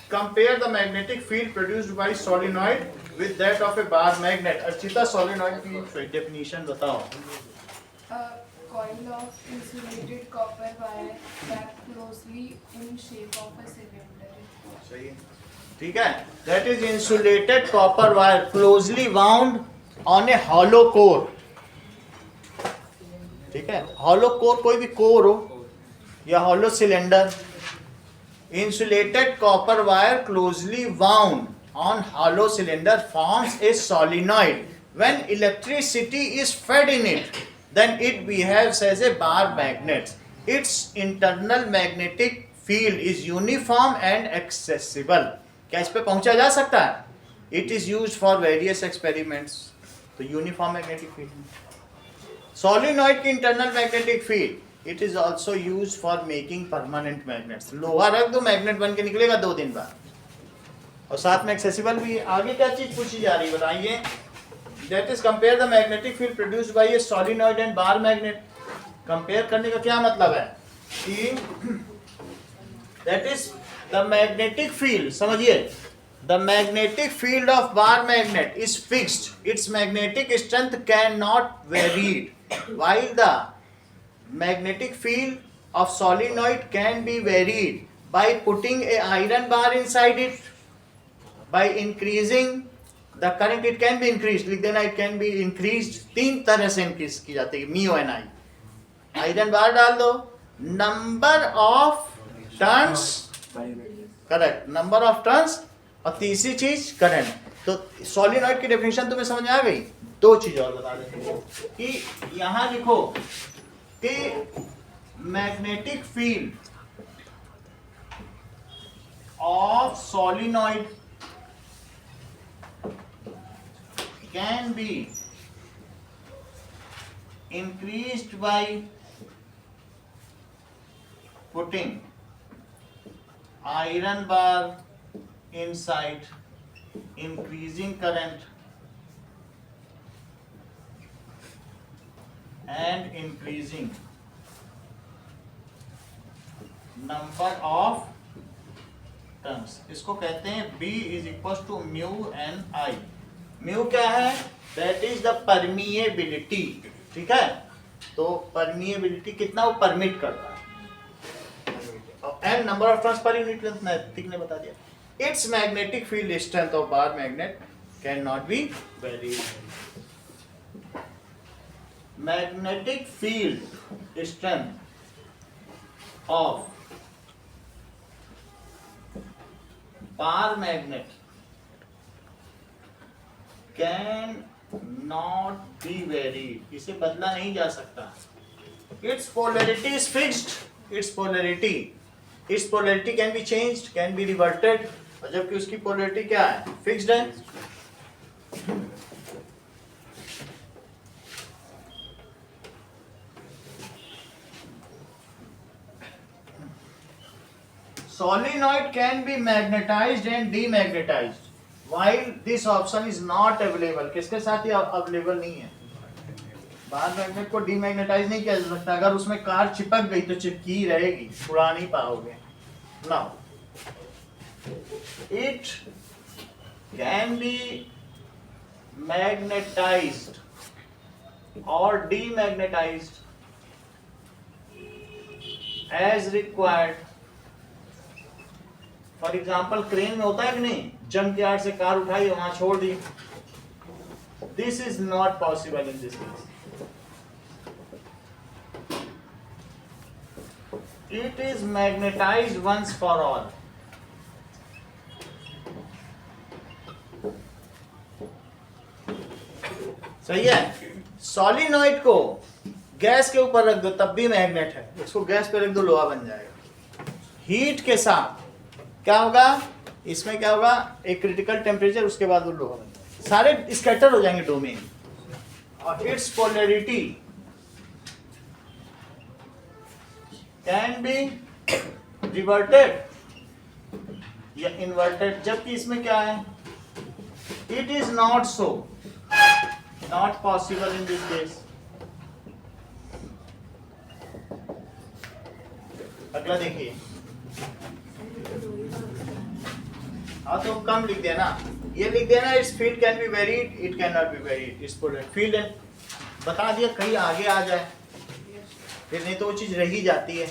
Compare the magnetic field produced by solenoid with that of a bar magnet. Archita solenoid की definition बताओ। Coil of insulated copper wire wrapped closely in shape of a cylinder. सही है, ठीक है। That is insulated copper wire closely wound on a hollow core, ठीक है। hollow core कोई भी कोर हो या hollow cylinder, insulated copper wire closely wound on hollow cylinder forms a solenoid. When electricity is fed in it, then it behaves as a bar magnet. its internal magnetic field is uniform and accessible. क्या इस पे पहुंचा जा सकता है? It is used for various experiments. तो uniform magnetic field. Solenoid की internal magnetic field it is also use for making permanent magnets. लोहा रख दो, मैग्नेट बन के निकलेगा 2 दिन बाद, और साथ में एक्सेसिबल भी है। आगे क्या चीज पूछी जा रही है बताइए? That is compare the magnetic field produced by A solenoid and bar magnet. Compare करने का क्या मतलब है कि that is the magnetic field, समझिए, the magnetic field of bar magnet is fixed, its magnetic strength cannot vary, while the magnetic field of solenoid can be varied by putting a iron bar inside it, by increasing the current it can be increased, लिख देना, it can be increased 3 तरह से increase की जाती है, mu N आई। Iron bar डाल दो, number of turns, correct, number of turns, और तीसरी चीज करंट। तो सोलिनॉइड की डेफिनेशन तुम्हें समझ आ गई? 2 चीज और बता देते हैं कि यहां लिखो कि magnetic field of solenoid can be increased by putting iron bar inside, increasing current and increasing number of turns। इसको कहते हैं B is equals to mu n I। Mu क्या है? That is the permeability, ठीक है? तो permeability कितना वो परमिट करता है, और n number of turns per unit length mathematic ने बता दिया। Its magnetic field strength of bar magnet cannot be varied. Magnetic field strength of bar magnet cannot be varied. इसे बदला नहीं जा सकता। Its polarity is fixed. Its polarity can be changed, can be reverted, और जबकि उसकी polarity क्या है? फिक्स्ड है। Solenoid can be magnetized and demagnetized, while this option is not available. किसके साथ ये अवेलेबल नहीं है? बार मैग्नेट को डीमैग्नेटाइज नहीं किया जा सकता। अगर उसमें कार चिपक गई तो चिपकी ही रहेगी, उड़ा नहीं पाओगे। Now it can be magnetized or demagnetized as required। For example crane में होता है कि नहीं, जंक यार्ड से कार उठाई वहां छोड़ दी। This is not possible in this case. It is magnetized once for all। सही है। सोलिनॉइड को गैस के ऊपर रख दो तब भी मैग्नेट है, इसको गैस पे रख दो लोहा बन जाएगा। हीट के साथ क्या होगा? इसमें क्या होगा? एक क्रिटिकल टेम्परेचर, उसके बाद वो लोहा बन जाएगा, सारे स्कैटर हो जाएंगे डोमेन। और it's polarity can be reverted या इन्वर्टेड, जबकि इसमें क्या है? It is not so, not possible in this case. अगला देखिए, हाँ तो कम लिख देना, ये लिख देना, it's field can be varied, it can not be varied. It's field बता दिया, कहीं आगे आ जाए फिर, नहीं तो वो चीज रही जाती है।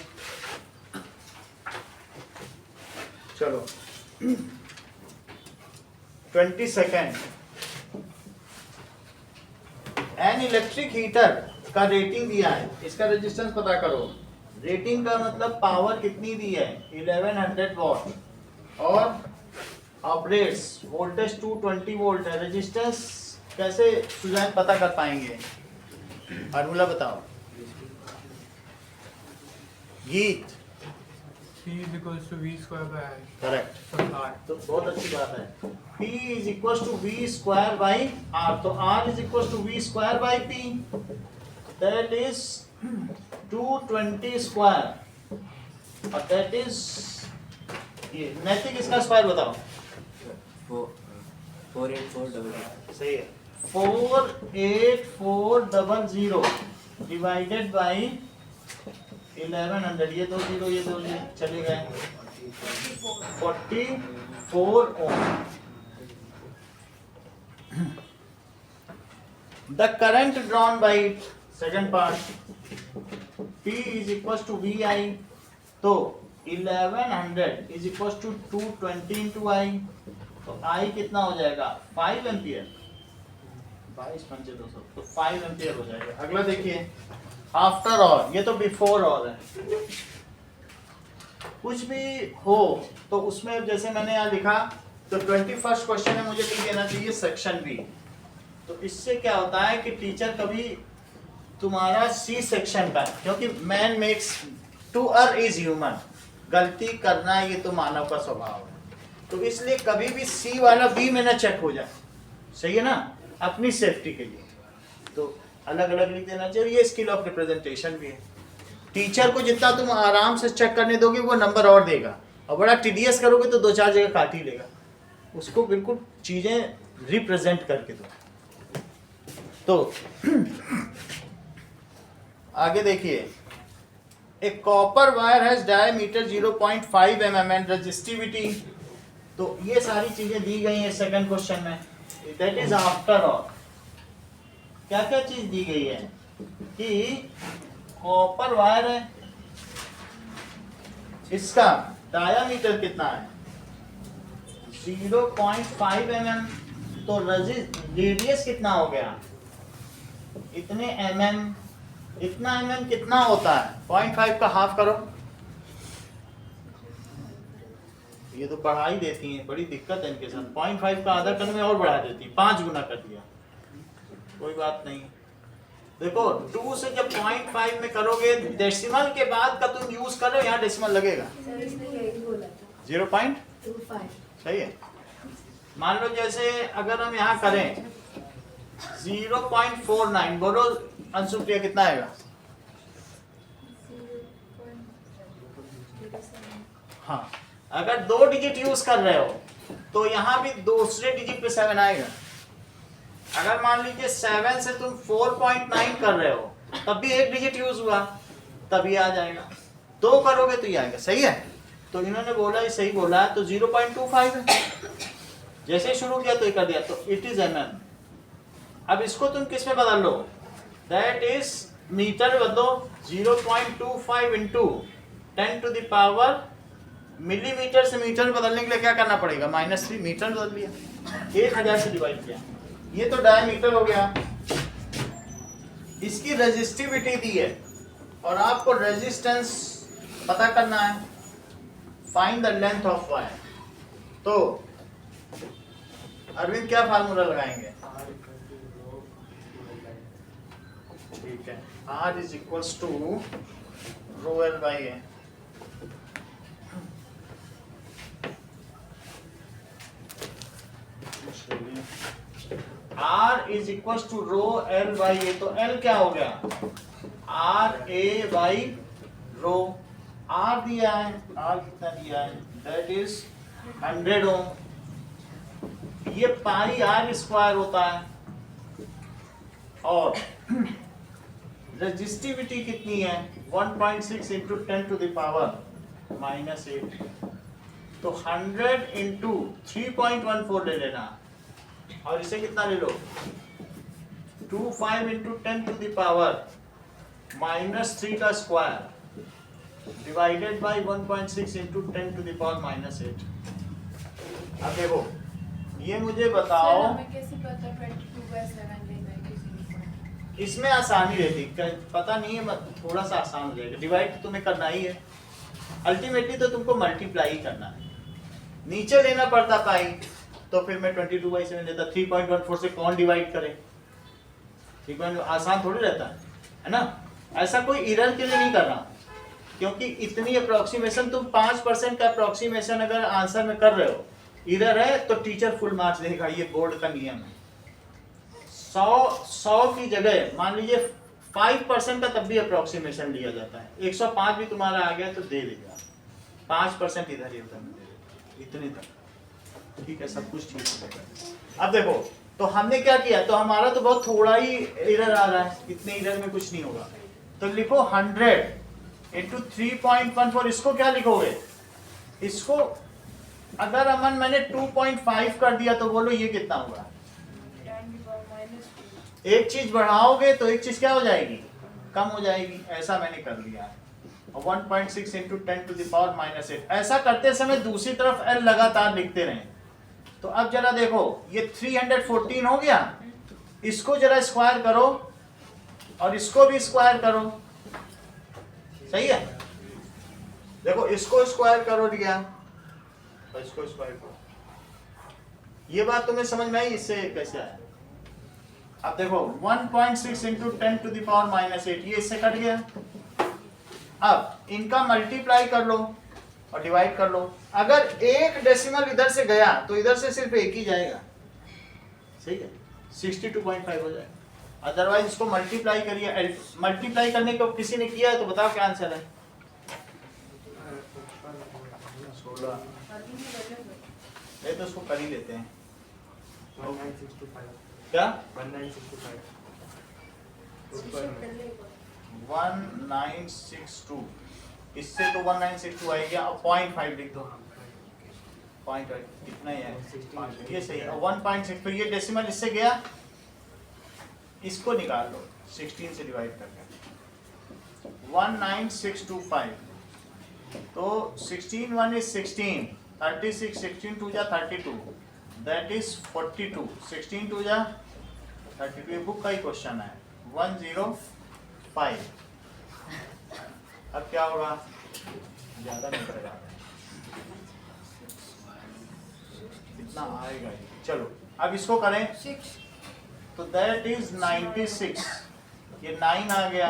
चलो 22nd, एन इलेक्ट्रिक हीटर का रेटिंग दिया है, इसका रेजिस्टेंस पता करो। रेटिंग का मतलब पावर कितनी दी है? 1100 वॉट, और ऑपरेट्स वोल्टेज 220 वोल्ट है। रेजिस्टेंस कैसे सुजान पता कर पाएंगे? फार्मूला बताओ। गीत P is equals to V square by I. Correct, So R. तो बहुत अच्छी बात है। P is equal to V square by R, तो R is equal to V square by P, that is 220 square, और that is ये नैतिक, इसका स्क्वायर बताओ। 48400 सही है, 48400 डिवाइडेड बाई 1100, ये दो जीरो चले गए, 44 ohm. The current drawn by it, second part, P is equal to V I, तो 1100 is equal to 220 into I, तो आई कितना हो जाएगा 5 एम्पियर, 22 पंचे 200, तो 5 एम्पियर हो जाएगा। अगला देखिए, आफ्टर ऑल, ये तो बिफोर ऑल है। कुछ भी हो तो उसमें जैसे मैंने यहाँ लिखा, तो 21st क्वेश्चन में मुझे लिख देना चाहिए सेक्शन बी। तो इससे क्या होता है कि टीचर कभी तुम्हारा सी सेक्शन का, क्योंकि man makes to err is human, गलती करना ये तो मानव का स्वभाव है, तो इसलिए कभी भी सी वाला बी में ना चेक हो जाए, सही है ना, अपनी सेफ्टी के लिए तो अलग अलग लिख देना चाहिए। ये स्किल ऑफ रिप्रेजेंटेशन भी है। टीचर को जितना तुम आराम से चेक करने दोगे वो नंबर और देगा, और बड़ा टीडीएस करोगे तो 2-4 जगह काट ही लेगा। उसको बिल्कुल चीजें रिप्रेजेंट करके दो। तो आगे देखिए, एक copper wire has diameter 0.5 mm and resistivity, तो ये सारी चीजें दी गई हैं सेकंड क्वेश्चन में। दैट इज आफ्टर ऑल क्या क्या चीज दी गई है कि कॉपर वायर है, इसका डायामीटर कितना है 0.5 mm, तो रेडियस कितना हो गया इतने mm, इतना mm कितना होता है 0.5 का हाफ करो, ये तो बढ़ा ही देती हैं, बड़ी दिक्कत है इनके साथ। 0.5 का आधा करने में और बढ़ा देती है, 5 गुना कर दिया, कोई बात नहीं। देखो 2 से जब 0.5 में करोगे, डेसिमल के बाद का तुम यूज कर रहे हो, यहाँ डेसिमल लगेगा 0.25, सही है। मान लो जैसे अगर हम यहाँ करें 0.49, बोलो अंशुप्रिया कितना आएगा? हाँ, अगर 2 डिजिट यूज कर रहे हो तो यहाँ भी दूसरे डिजिट पे 7 आएगा। अगर मान लीजिए 7 से तुम 4.9 कर रहे हो तब भी 1 डिजिट यूज हुआ, तभी आ जाएगा। 2 करोगे तो ये आएगा, सही है। तो इन्होंने बोला, ये सही बोला है, तो 0.25 है। जैसे शुरू किया तो ये कर दिया, तो इट इज mm। अब इसको तुम किस में बदल लो, दैट इज मीटर में बदलो, 0.25 into 10 to the power, millimetre से मीटर में बदलने के लिए क्या करना पड़ेगा, -3, मीटर बदल लिया, 1000 से डिवाइड किया, ये तो डायमीटर हो गया। इसकी रेजिस्टिविटी दी है और आपको रेजिस्टेंस पता करना है, find the length of wire. तो अरविंद क्या फार्मूला लगाएंगे? ठीक है, R is equals to rho L by A. R is equals to rho L by A, तो L क्या हो गया R A by rho. R दिया है, R कितना दिया है, दैट इज 100 ओम। ये पाई R स्क्वायर होता है, और रेजिस्टिविटी कितनी है 1.6 इंटू 10 टू द पावर -8, तो 100 इंटू 3.14 ले लेना, और इसे कितना ले लो 25 इंटू 10 टू द पावर -3 का square divided by 1.6 into 10 to the power -8। अब देखो, ये मुझे बताओ, हमें कैसे पता 22/7 लेना है किसी को? इसमें आसानी रहती, पता नहीं है, थोड़ा सा आसान हो जाएगा। डिवाइड तो तुम्हें करना ही है, अल्टीमेटली तो तुमको मल्टीप्लाई करना है। नीचे लेना पड़ता पाई, तो फिर मैं 22/7 लेता। 3.14 से कौन डिवाइड करे, 3. आसान थोड़ी रहता है ना। ऐसा कोई एरर के लिए नहीं कर रहा, क्योंकि इतनी अप्रोक्सीमेशन तुम 5% का अप्रोक्सीमेशन अगर आंसर में कर रहे हो इधर है तो टीचर फुल मार्क्स देगा, ये बोर्ड का नियम है। 100 की जगह मान लीजिए 5% का तब भी अप्रोक्सीमेशन लिया जाता है। 105 भी तुम्हारा आ गया तो दे देगा, 5% इधर ही उधर में दे देगा, इतने तक। ठीक है, सब कुछ ठीक है। अब देखो तो हमने क्या किया, तो हमारा तो बहुत थोड़ा ही इधर आ रहा है, इतने इधर में कुछ नहीं होगा। तो लिखो 100 इंटू 3.14, इसको क्या लिखोगे, इसको अगर अमन मैंने 2.5 कर दिया तो बोलो ये कितना होगा। एक चीज बढ़ाओगे तो एक चीज क्या हो जाएगी, कम हो जाएगी। ऐसा मैंने कर लिया है। 1.6 इंटू 10 टू द पावर -8। ऐसा करते समय दूसरी तरफ L लगातार लिखते रहें। तो अब जरा देखो ये 314 हो गया, इसको जरा स्क्वायर करो और इसको भी स्क्वायर करो, सही है। देखो इसको स्क्वायर करो दिया और इसको स्क्वायर करो, ये बात तुम्हें समझ में आई, इससे कैसे आया। अब देखो 1.6 इंटू 10 टू द पावर -8, ये इससे कट गया। अब इनका मल्टीप्लाई कर लो और डिवाइड कर लो। अगर एक डेसिमल इधर से गया तो इधर से सिर्फ एक ही जाएगा, सही है, 62.5 हो जाएगा। अदरवाइज इसको मल्टीप्लाई करिए, मल्टीप्लाई करने को किसी ने किया है तो बताओ क्या आंसर है। 16 नहीं तो उसको कर ही लेते हैं। 1965 क्या 1965 1962, इससे तो 1962 आएगा। अब 0.5 लिख दो, 0.5 कितना ही है, ये सही है। 1.6 तो ये डेसिमल इससे गया, इसको निकाल लो 16 से डिवाइड करके 19625। तो 16 1 is 16, 36 16 2 जा 32, that is 42, 16 2 जा 32। ये बुक का ही क्वेश्चन है। 105। अब क्या होगा, ज्यादा नहीं करेगा, इतना आएगा ही। चलो अब इसको करें तो दैट इज 96, ये 9 आ गया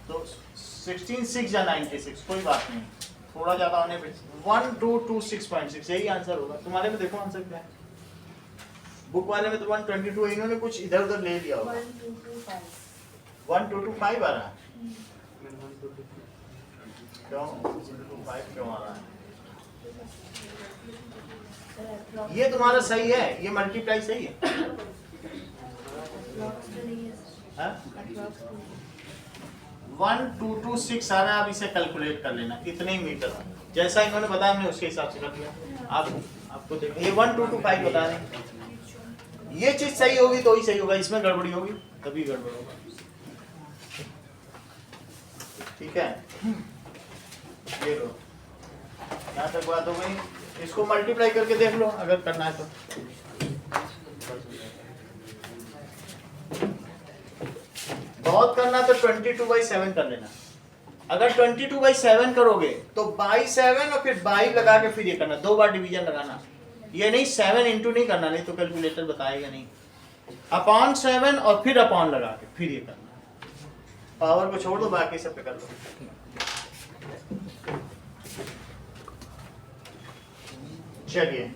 तो 16 6 या 96, कोई बात नहीं, थोड़ा ज्यादा होने पे 1226.6 यही आंसर होगा। तुम्हारे में देखो आंसर क्या है, बुक वाले में तो 122, इन्होंने कुछ इधर उधर ले लिया होगा। 1225 आ रहा है, क्यों 1225 क्यों आ रहा है, ये तुम्हारा सही है, ये मल्टीप्लाई सही है। हाँ? 1226 आ रहा है। अब इसे कैलकुलेट कर लेना कितने मीटर, जैसा इन्होंने बताया हमने उसके हिसाब से कर लिया। आपको देखो ये 1225 बता रहे हैं, ये चीज सही होगी तो ही सही होगा, इसमें गड़बड़ी होगी तभी गड़बड़ होगा। ठीक है, ये लो, यहाँ तक बात हो गई। इसको मल्टीप्लाई करके देख लो अगर करना है तो। बहुत करना तो 22/7 कर लेना। अगर 22/7 करोगे तो बाई 7 और फिर बाई लगा के फिर ये करना, 2 बार डिवीजन लगाना। ये नहीं 7 इंटू नहीं करना, नहीं तो कैलकुलेटर बताएगा नहीं। अपॉन 7 और फिर अपॉन लगा के फिर ये करना। पावर को छोड़ दो, बाकी सब पे कर लो। चलिए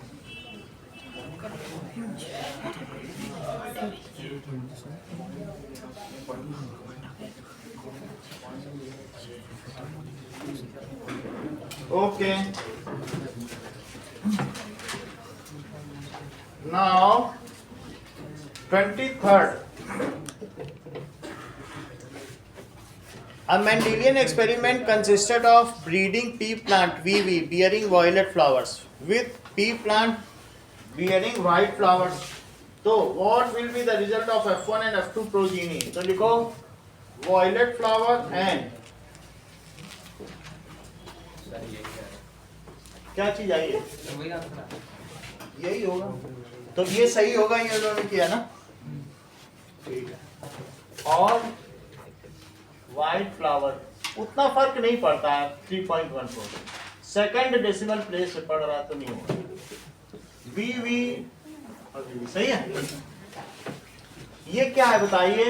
okay, now 23rd, a Mendelian experiment consisted of breeding pea plant VV bearing violet flowers with pea plant bearing white flowers. So what will be the result of F1 and F2 progeny? तो लिखो violet flower and क्या चीज आई है, यही होगा। तो ये सही होगा, ये उन्होंने किया ना, ठीक है। और व्हाइट फ्लावर उतना फर्क नहीं पड़ता है, 3.14 सेकंड डेसिमल प्लेस से पढ़ रहा तो नहीं होगा। वीवी और वीवी सही है। ये क्या है बताइए,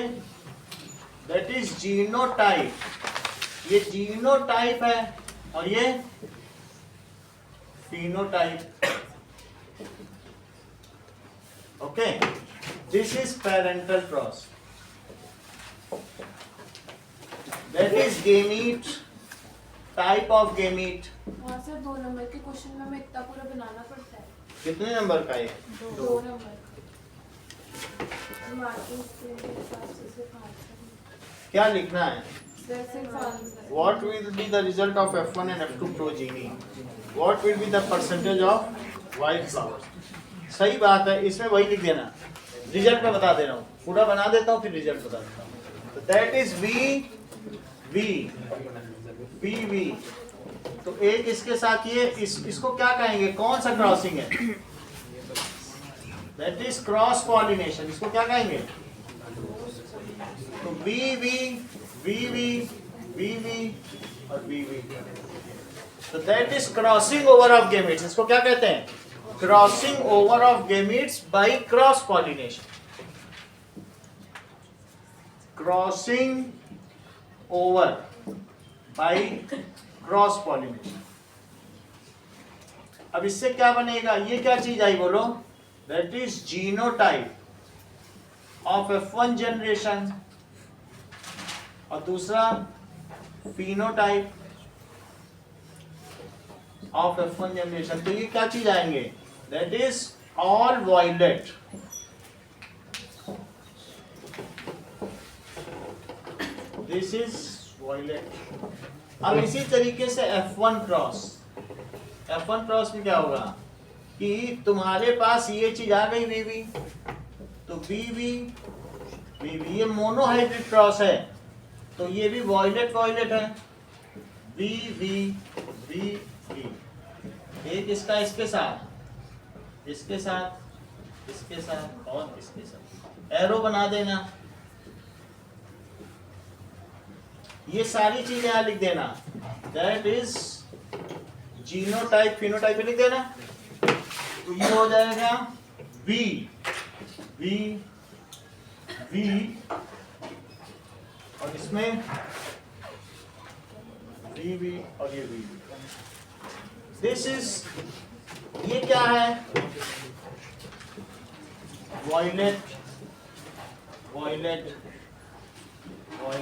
दैट इज जीनोटाइप। ये जीनोटाइप है और ये phenotype. Okay, this is parental cross. That is gamete, type of gamete. वहाँ से 2 नंबर के क्वेश्चन में हमें इतना पूरा बनाना पड़ता है। कितने नंबर का है? 2 नंबर। मार्किंग के हिसाब से 5। क्या लिखना है? सिर्फ answer. What will be the result of F1 and F2 progeny? What will be the percentage of white flowers? सही बात है, इसमें वही लिख देना। रिजल्ट में बता दे रहा हूँ, पूरा बना देता हूँ फिर रिजल्ट बता देता हूँ। तो दैट इज V। तो एक इसके साथ ये इसको क्या कहेंगे? कौन सा क्रॉसिंग है? That is cross pollination. इसको क्या कहेंगे? तो VV और VV। तो that is crossing over of gametes. इसको क्या कहते हैं? Crossing over of gametes by cross pollination. Crossing over by cross pollination. अब इससे क्या बनेगा? ये क्या चीज आई बोलो? That is genotype of F1 generation और दूसरा phenotype ऑफ F1 जनरेशन। तो ये क्या चीज आएंगे? That is all violet. This is violet. अब इसी तरीके से F1 क्रॉस में क्या होगा कि तुम्हारे पास ये चीज आ गई VV, तो VV ये मोनोहाइब्रिड क्रॉस है, तो ये भी वॉयलेट है। VV एक इसका इसके साथ और इसके साथ एरो बना देना। ये सारी चीजें यहां लिख देना। दैट इज जीनोटाइप, फिनोटाइप लिख देना। तो ये हो जाएगा V और इसमें VV और ये VV। दिस इज, ये क्या है? वॉयलेट और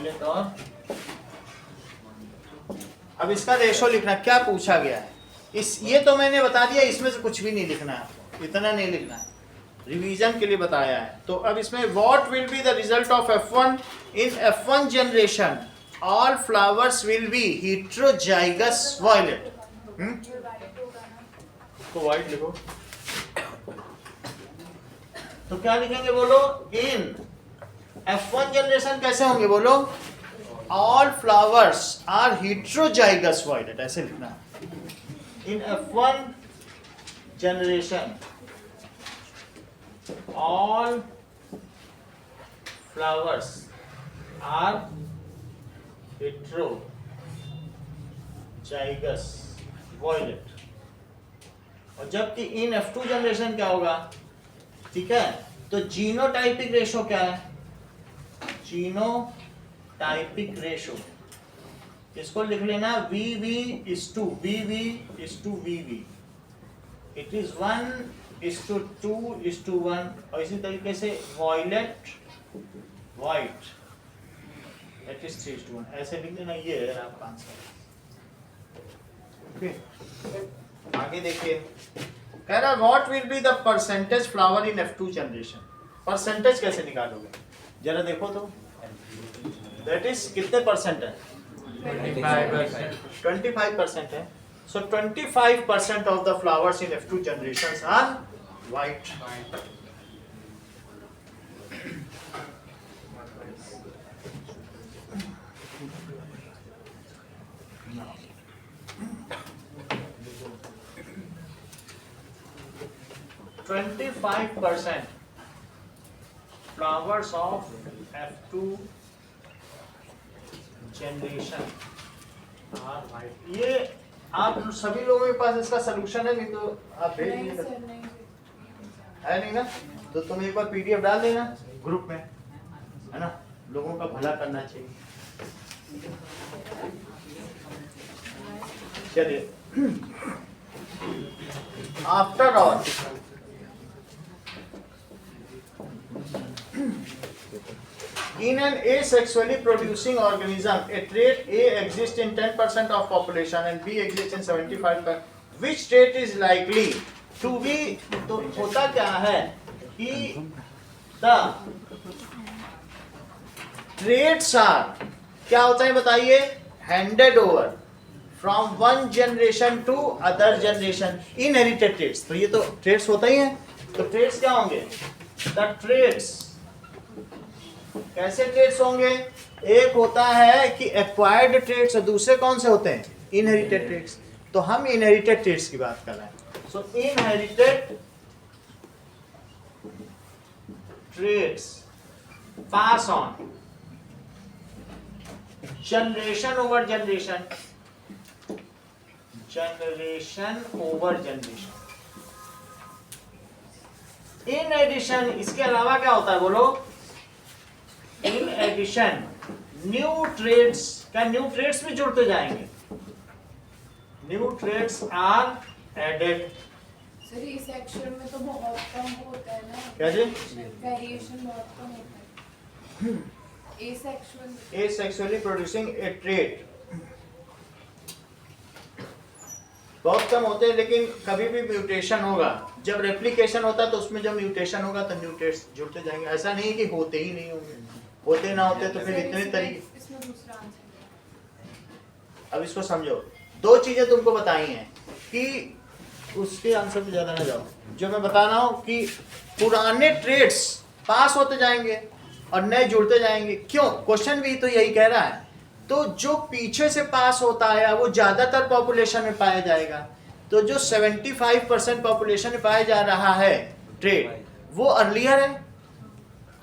अब इसका रेशो लिखना। क्या पूछा गया है? ये तो मैंने बता दिया, इसमें से कुछ भी नहीं लिखना है, इतना नहीं लिखना है, रिवीजन के लिए बताया है। तो अब इसमें what will be the result of F1 in F1 generation? All flowers will be heterozygous violet. तो व्हाइट लिखो। तो क्या लिखेंगे बोलो? इन F1 जनरेशन कैसे होंगे बोलो? All flowers are heterozygous violet, ऐसे लिखना है। In F1 generation all flowers are heterozygous violet। और जबकि इन F2 जनरेशन क्या होगा? ठीक है, तो जीनोटाइपिक रेशो क्या है? जीनोटाइपिक रेशो इसको लिख लेना VV is to VV। It is 1:2:1। और इसी तरीके से वॉयलेट वाइट दैट इज 3:1। ऐसे लिख देना। ये है आपका आंसर। ओके, आगे देखिए। कह रहा what will be the percentage flower in F2 generation? Percentage कैसे निकालोगे जरा देखो तो। दैट इज कितने परसेंट है? 25% है। So 25% of the flowers in F2 generations are white. Now, 25% flowers of F2 generation are white. ये आप सभी लोगों के पास इसका सलूशन है? नहीं तो आप भेज नहीं दीजिए। सर, नहीं। है नहीं ना? तो तुम एक बार PDF डाल देना ग्रुप में, है ना? लोगों का भला करना चाहिए। चलिए, after all in an asexually producing organism, a trait A exists in 10% of population and B exists in 75%. Which trait is likely to be? तो होता क्या है कि the traits are, क्या होता है बताइए, handed over from one generation to other generation, inherited traits. तो ये तो traits होता ही है. तो traits क्या होंगे? The traits कैसे ट्रेड्स होंगे? एक होता है कि एक्वायर्ड ट्रेड्स और दूसरे कौन से होते हैं? Inherited traits. तो हम इनहेरिटेड ट्रेड्स की बात कर रहे हैं. So inherited traits pass on generation over generation, generation over generation. In addition, इसके अलावा क्या होता है बोलो? इन एडिशन न्यू ट्रेड्स, क्या न्यू ट्रेड्स भी जुड़ते जाएंगे? New traits are added. Sir इस एक्शन में तो बहुत कम होता है ना, क्या जी? वेरिएशन बहुत कम होता है. asexually producing a trait बहुत कम होते हैं, लेकिन कभी भी म्यूटेशन होगा. जब रेप्लिकेशन होता है तो उसमें जब म्यूटेशन होगा तो न्यू ट्रेड्स जुड़ते जाएंगे. ऐसा नहीं कि होते ही नहीं होंगे. होते ना होते तो फिर इतने तरीके. इसमें दूसरा आंसर. अब इसको समझो. दो चीजें तुमको बताई हैं कि उसके आंसर पे ज्यादा ना जाओ. जो मैं बता रहा हूँ कि पुराने ट्रेड्स पास होते जाएंगे और नए जुड़ते जाएंगे. क्यों? क्वेश्चन भी तो यही कह रहा है. तो जो पीछे से पास होता है वो ज्यादातर पॉपुलेशन में पाया जाएगा. तो जो 75% पॉपुलेशन में पाया जा रहा है ट्रेड, वो अर्लियर है.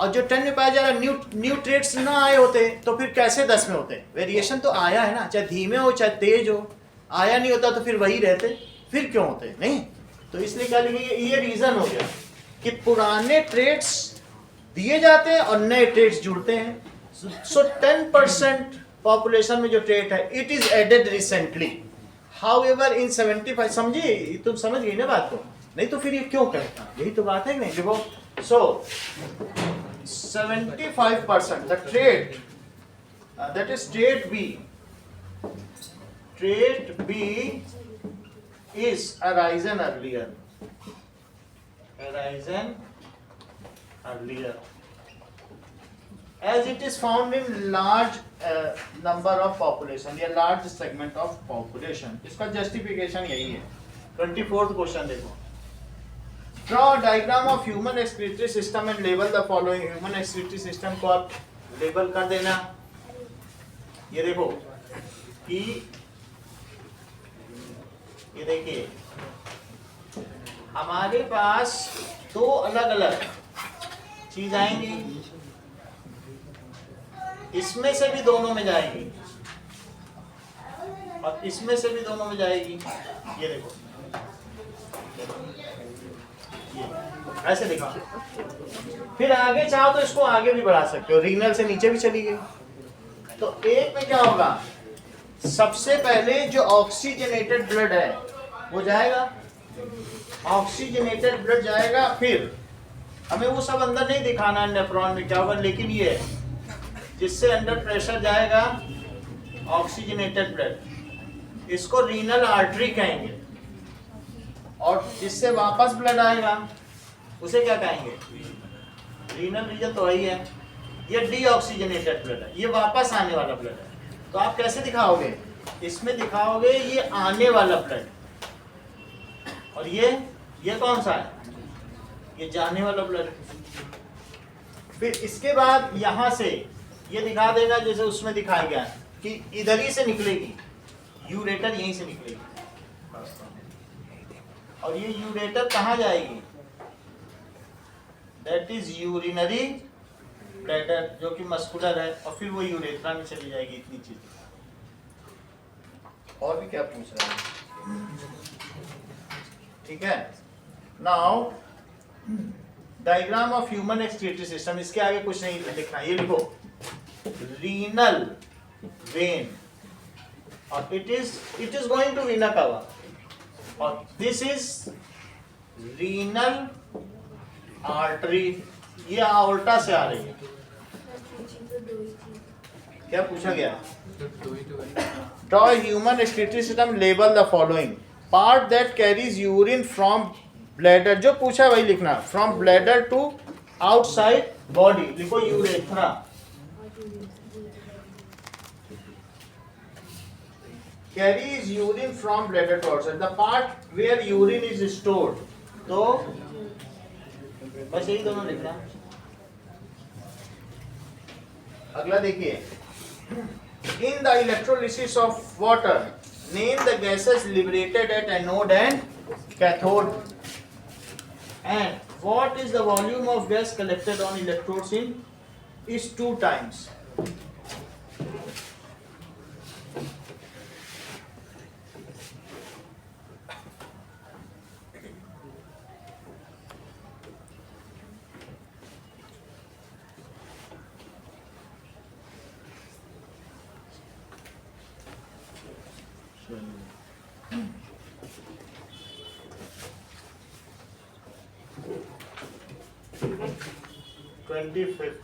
और जो 10 में पाया जा रहा है, न्यू ट्रेड्स ना आए होते तो फिर कैसे 10 में होते? वेरिएशन तो आया है ना, चाहे धीमे हो चाहे तेज हो. आया नहीं होता तो फिर वही रहते. फिर क्यों होते? नहीं. तो इसलिए कह लीजिए ये रीजन हो गया कि पुराने ट्रेड्स दिए जाते हैं और नए ट्रेड्स जुड़ते हैं. सो 10% पॉपुलेशन में जो ट्रेड है, it is added recently. However in 75, समझिए, तुम समझ गई ना बात को? नहीं तो फिर ये क्यों करता? यही तो बात है कि नहीं? देखो, सो 75% the trait that is trait B. Trait B is arisen earlier. Arisen earlier. As it is found in large number of population या large segment of population. इसका justification यही है. 24th क्वेश्चन देखो. Draw a diagram of human excretory system and label the following. Human excretory system को आप label कर देना. ये देखो कि ये देखिए हमारे पास दो अलग अलग चीज आएंगी. इसमें से भी दोनों में जाएगी और इसमें से भी दोनों में जाएगी. ये देखो, ऐसे देखा. फिर आगे चाहो तो इसको आगे भी बढ़ा सकते हो. रीनल से नीचे भी चली गई. तो एक में क्या होगा? सबसे पहले जो ऑक्सीजनेटेड ब्लड है वो जाएगा. ऑक्सीजनेटेड ब्लड जाएगा. फिर हमें वो सब अंदर नहीं दिखाना है नेफ्रॉन में क्या होगा, लेकिन ये जिससे अंडर प्रेशर जाएगा ऑक्सीजनेटेड ब्लड, इसको रीनल आर्टरी कहेंगे. और जिससे वापस ब्लड आएगा उसे क्या कहेंगे? रीनल रीजन तो वही है. ये डीऑक्सीजनेटेड ब्लड है, ये वापस आने वाला ब्लड है. तो आप कैसे दिखाओगे? इसमें दिखाओगे ये आने वाला ब्लड, और ये कौन सा है? ये जाने वाला ब्लड. फिर इसके बाद यहां से ये दिखा देगा जैसे उसमें दिखाया गया कि इधर ही से निकलेगी. यूरेटर यहीं से निकलेगी. और ये यूरेटर कहाँ जाएगी? दैट इज यूरिनरी ब्लैडर, जो कि मस्कुलर है. और फिर वो यूरेथ्रा में चली जाएगी. इतनी चीज. और भी क्या पूछ रहे हैं? ठीक है. Now diagram of human excretory system. इसके आगे कुछ नहीं लिखना. ये लिखो रीनल वेन और it is going to vena cava, और दिस इज रीनल आर्टरी, ये आर्टा से आ रही है। क्या पूछा गया? Draw a human respiratory system, label the following. Part that carries urine from bladder, जो पूछा वही लिखना, from bladder to outside body, लिखो urethra. Carries urine from bladder to outside, the part where urine is stored. तो बस यही दोनों लिखना। अगला देखिए, in the electrolysis of water, name the gases liberated at anode and cathode, and what is the volume of gas collected on electrodes in is 2 times.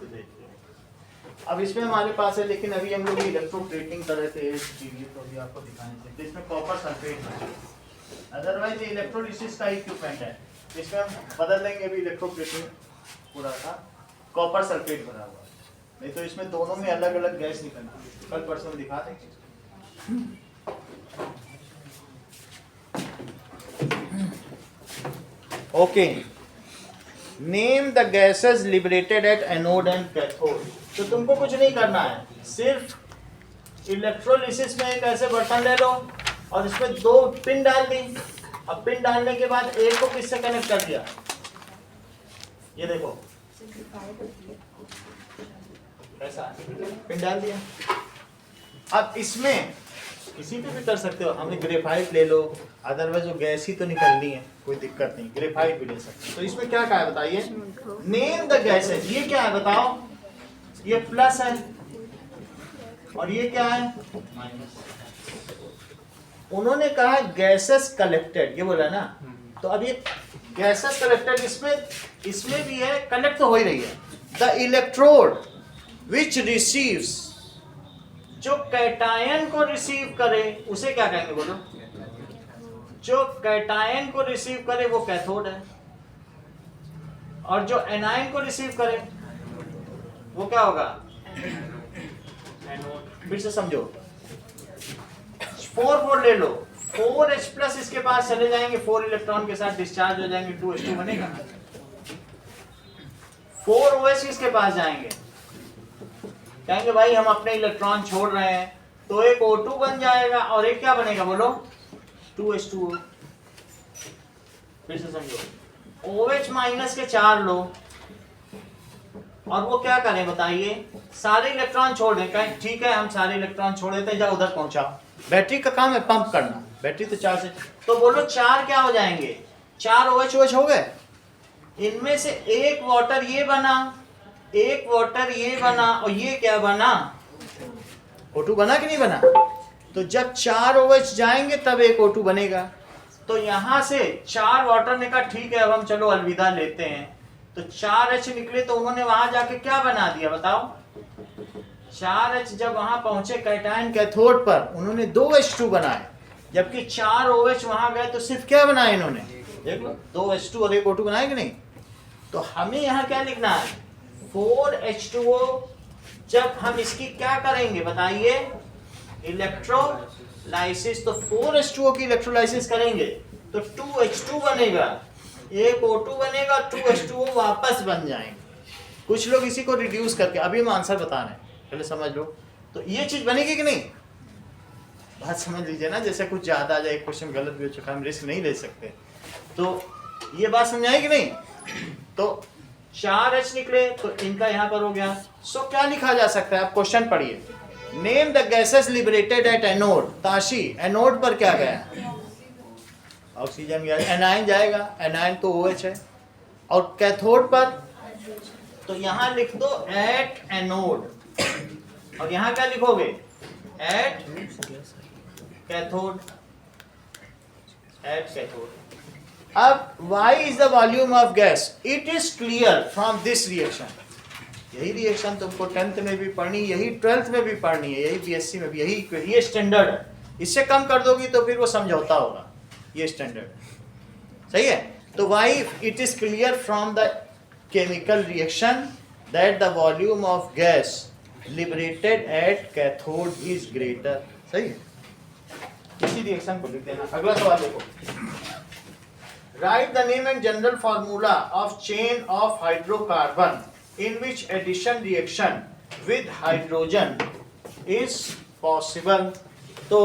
देखिए, अब इसमें हमारे पास है, लेकिन अभी हम लोग इलेक्ट्रोप्लेटिंग कर रहे थे टीवी, तो अभी आपको दिखाने थे। तो इसमें कॉपर सल्फेट है, अदरवाइज इलेक्ट्रोलिसिस का इक्विपमेंट है, इसमें हम बदल देंगे। अभी इलेक्ट्रोप्लेटिंग पूरा था कॉपर सल्फेट भरा हुआ, नहीं तो इसमें दोनों में अलग अलग गैस निकलना। कल परसों में दिखा देंगे। Okay, name the gases liberated at anode and cathode. तो तुमको कुछ नहीं करना है, सिर्फ इलेक्ट्रोलिसिस में एक ऐसे बर्तन ले लो और इसमें 2 पिन डाल दी। अब पिन डालने के बाद एक को किससे कनेक्ट कर दिया, ये देखो ऐसा पिन डाल दिया। अब इसमें किसी पे भी कर सकते हो, हमें ग्रेफाइट ले लो, अदरवाइज वो गैस ही तो निकलनी है, कोई दिक्कत नहीं, ग्रेफाइट भी ले सकते हो। तो इसमें क्या कहा है बताइए, नेम द गैसेस। ये क्या है बताओ, ये प्लस है और ये क्या है माइनस। उन्होंने कहा गैसेस कलेक्टेड, ये बोला ना, तो अब ये गैसेस कलेक्टेड इसमें भी है, कलेक्ट तो हो ही रही है। द इलेक्ट्रोड विच रिसीव्स, जो कैटायन को रिसीव करे उसे क्या कहेंगे बोलो, जो कैटायन को रिसीव करे वो कैथोड है, और जो एनायन को रिसीव करे वो क्या होगा एनोड। फिर से समझो, 4 ले लो, 4H प्लस इसके पास चले जाएंगे, 4 इलेक्ट्रॉन के साथ डिस्चार्ज हो जाएंगे, 2H2 बनेगा। 4OH इसके पास जाएंगे, कहेंगे भाई हम अपने इलेक्ट्रॉन छोड़ रहे हैं, तो एक O2 बन जाएगा और एक क्या बनेगा बोलो 2H2O। फिर से समझो, OH माइनस के 4 लो और वो क्या करें बताइए, सारे इलेक्ट्रॉन छोड़ दें। कहें ठीक है हम सारे इलेक्ट्रॉन छोड़ देते हैं, जाओ उधर पहुंचाओ। बैटरी का काम है पंप करना, बैटरी तो चार्ज है, तो बोलो 4 क्या हो जाएंगे, 4 OH हो गए। इनमें से एक वाटर ये बना, एक वाटर ये बना, और ये क्या बना O2 बना कि नहीं बना। तो जब 4 OH जाएंगे तब एक O2 बनेगा। तो यहां से 4 वाटर ने कहा ठीक है अब हम चलो अलविदा लेते हैं, तो 4H निकले, तो उन्होंने वहां जाके क्या बना दिया बताओ, 4H जब वहां पहुंचे कैटायन कैथोड पर, उन्होंने 2H2 बनाए, जबकि 4 OH वहां गए तो सिर्फ क्या बनाए इन्होंने, देख लो 2H2 और एक O2 बनाए कि नहीं। तो हमें यहाँ क्या लिखना है 4H2O। जब हम इसकी क्या करेंगे बताइए, इलेक्ट्रोलाइसिस, तो 4H2O की इलेक्ट्रोलाइसिस करेंगे तो 2H2 बनेगा, एक O2 बनेगा, 2H2O वापस बन जाएंगे। कुछ लोग इसी को रिड्यूस करके, अभी हम आंसर बता रहे हैं, पहले समझ लो। तो ये चीज बनेगी कि नहीं, बात समझ लीजिए ना, जैसे कुछ ज्यादा आ जाए, क्वेश्चन गलत भी हो चुका है, हम रिस्क नहीं ले सकते। तो ये बात समझाई कि नहीं। तो 4H निकले तो इनका यहां पर हो गया। सो क्या लिखा जा सकता है, आप क्वेश्चन पढ़िए, name the gases liberated at anode. Tashi, anode पर क्या गया, ऑक्सीजन गया, एनायन जाएगा, एनायन तो OH है, और कैथोड पर तो यहां लिख दो एट एनोड, और यहां क्या लिखोगे एट कैथोड at cathode. अब Y is the volume of gas. It is clear from this reaction. यही रिएक्शन तुमको 10th में भी पढ़नी, यही 12th में भी पढ़नी है, यही BSc में भी, यही ये स्टैंडर्ड है. इससे कम कर दोगी तो फिर वो समझौता होगा. ये स्टैंडर्ड है. सही है. तो why it is clear from the chemical reaction that the volume of gas liberated at cathode is greater. सही है. इसी रिएक्शन को लिख देना. अगला सवाल देखो. Write the name and general formula of chain of hydrocarbon in which addition reaction with hydrogen is possible. तो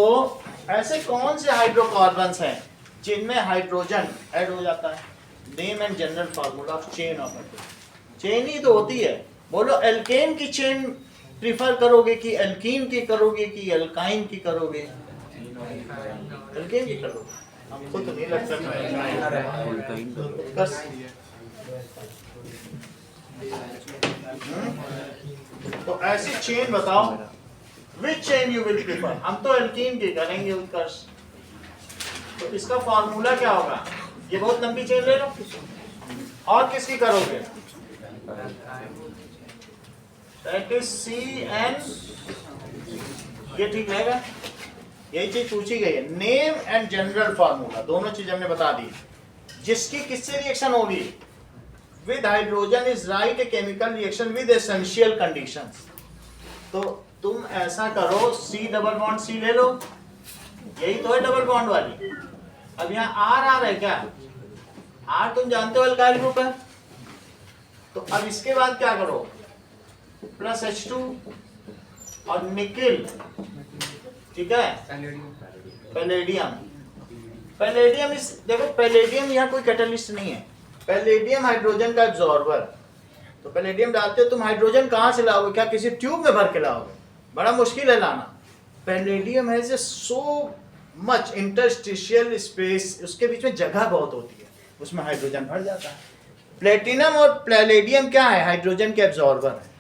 ऐसे कौन से हाइड्रोकार्बन्स हैं जिनमें हाइड्रोजन ऐड हो जाता है? Name and general formula of chain of hydrogen. Chain ही तो होती है. बोलो एल्केन की चेन प्रिफर करोगे कि एल्कीन की करोगे कि एल्काइन की करोगे? एल्केन की करोगे. हमको तो नहीं लगता बस. तो ऐसी चेन बताओ. विच चेन यू विल प्रिफर? हम तो एल्कीन की करेंगे उत्कर्ष. तो इसका फार्मूला क्या होगा? ये बहुत लंबी चेन ले लो. और किसकी करोगे? That is CN. ये ठीक रहेगा. यही चीज पूछी गई है. नेम एंड जनरल फार्मूला दोनों चीज हमने बता दी. जिसकी किससे रिएक्शन होगी? With hydrogen is right a chemical reaction with essential conditions. तो तुम ऐसा करो, C डबल बॉन्ड C ले लो. यही तो है डबल बॉन्ड वाली. अब यहाँ R है क्या? R तुम जानते हो अल्काइल ग्रुप है. तो अब इसके बाद क्या करो? प्लस H2 और निकिल. ठीक है. पैलेडियम. पैलेडियम इस देखो, पैलेडियम यहाँ कोई कैटलिस्ट नहीं है. पैलेडियम हाइड्रोजन का एब्जॉर्बर. तो पैलेडियम डालते हो तुम, हाइड्रोजन कहाँ से लाओगे? क्या किसी ट्यूब में भर के लाओगे? बड़ा मुश्किल है लाना. Palladium has so much interstitial space. उसके बीच में जगह बहुत होती है, उसमें हाइड्रोजन भर जाता है. प्लेटिनम और पैलेडियम क्या है? हाइड्रोजन के एब्जॉर्बर है.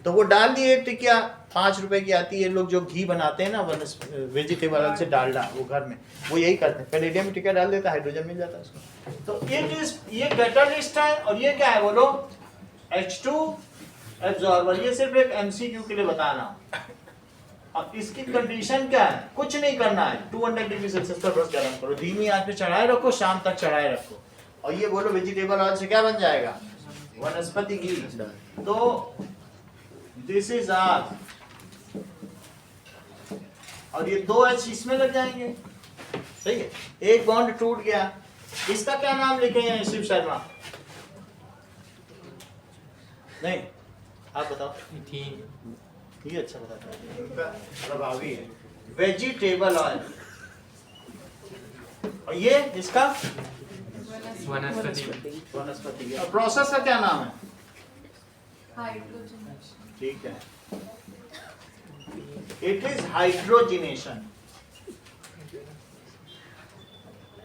तो वो डाल दिए. एक टिकिया 5 रुपए की आती है. लोग जो घी बनाते हैं ना वेजिटेबल ऑयल से डालडा, वो घर में वो यही करते हैं. पैलेडियम टिकिया डाल देता है, हाइड्रोजन मिल जाता है उसको. तो ये कैटलिस्ट है. और ये क्या है बोलो? H2 absorber. ये सिर्फ एक MCQ के लिए बताना. अब इसकी कंडीशन क्या है? कुछ नहीं करना है. 200 डिग्री सेल्सियस पर बस गर्म करो, धीमी आंच पे चढ़ाए रखो, शाम तक चढ़ाए रखो. और ये बोलो वेजिटेबल ऑयल से क्या बन जाएगा? वनस्पति घी. तो दिस इज R. और ये 2H इसमें लग जाएंगे. सही है. एक बॉन्ड टूट गया. इसका क्या नाम लिखे हैं शिव शर्मा? नहीं, आप बताओ. ये अच्छा बताता है. इनका प्रभावी है वेजिटेबल ऑयल. और ये इसका वनस्पति. और प्रोसेस का क्या नाम है? हाइड्रोजनेशन. ठीक है. It is hydrogenation.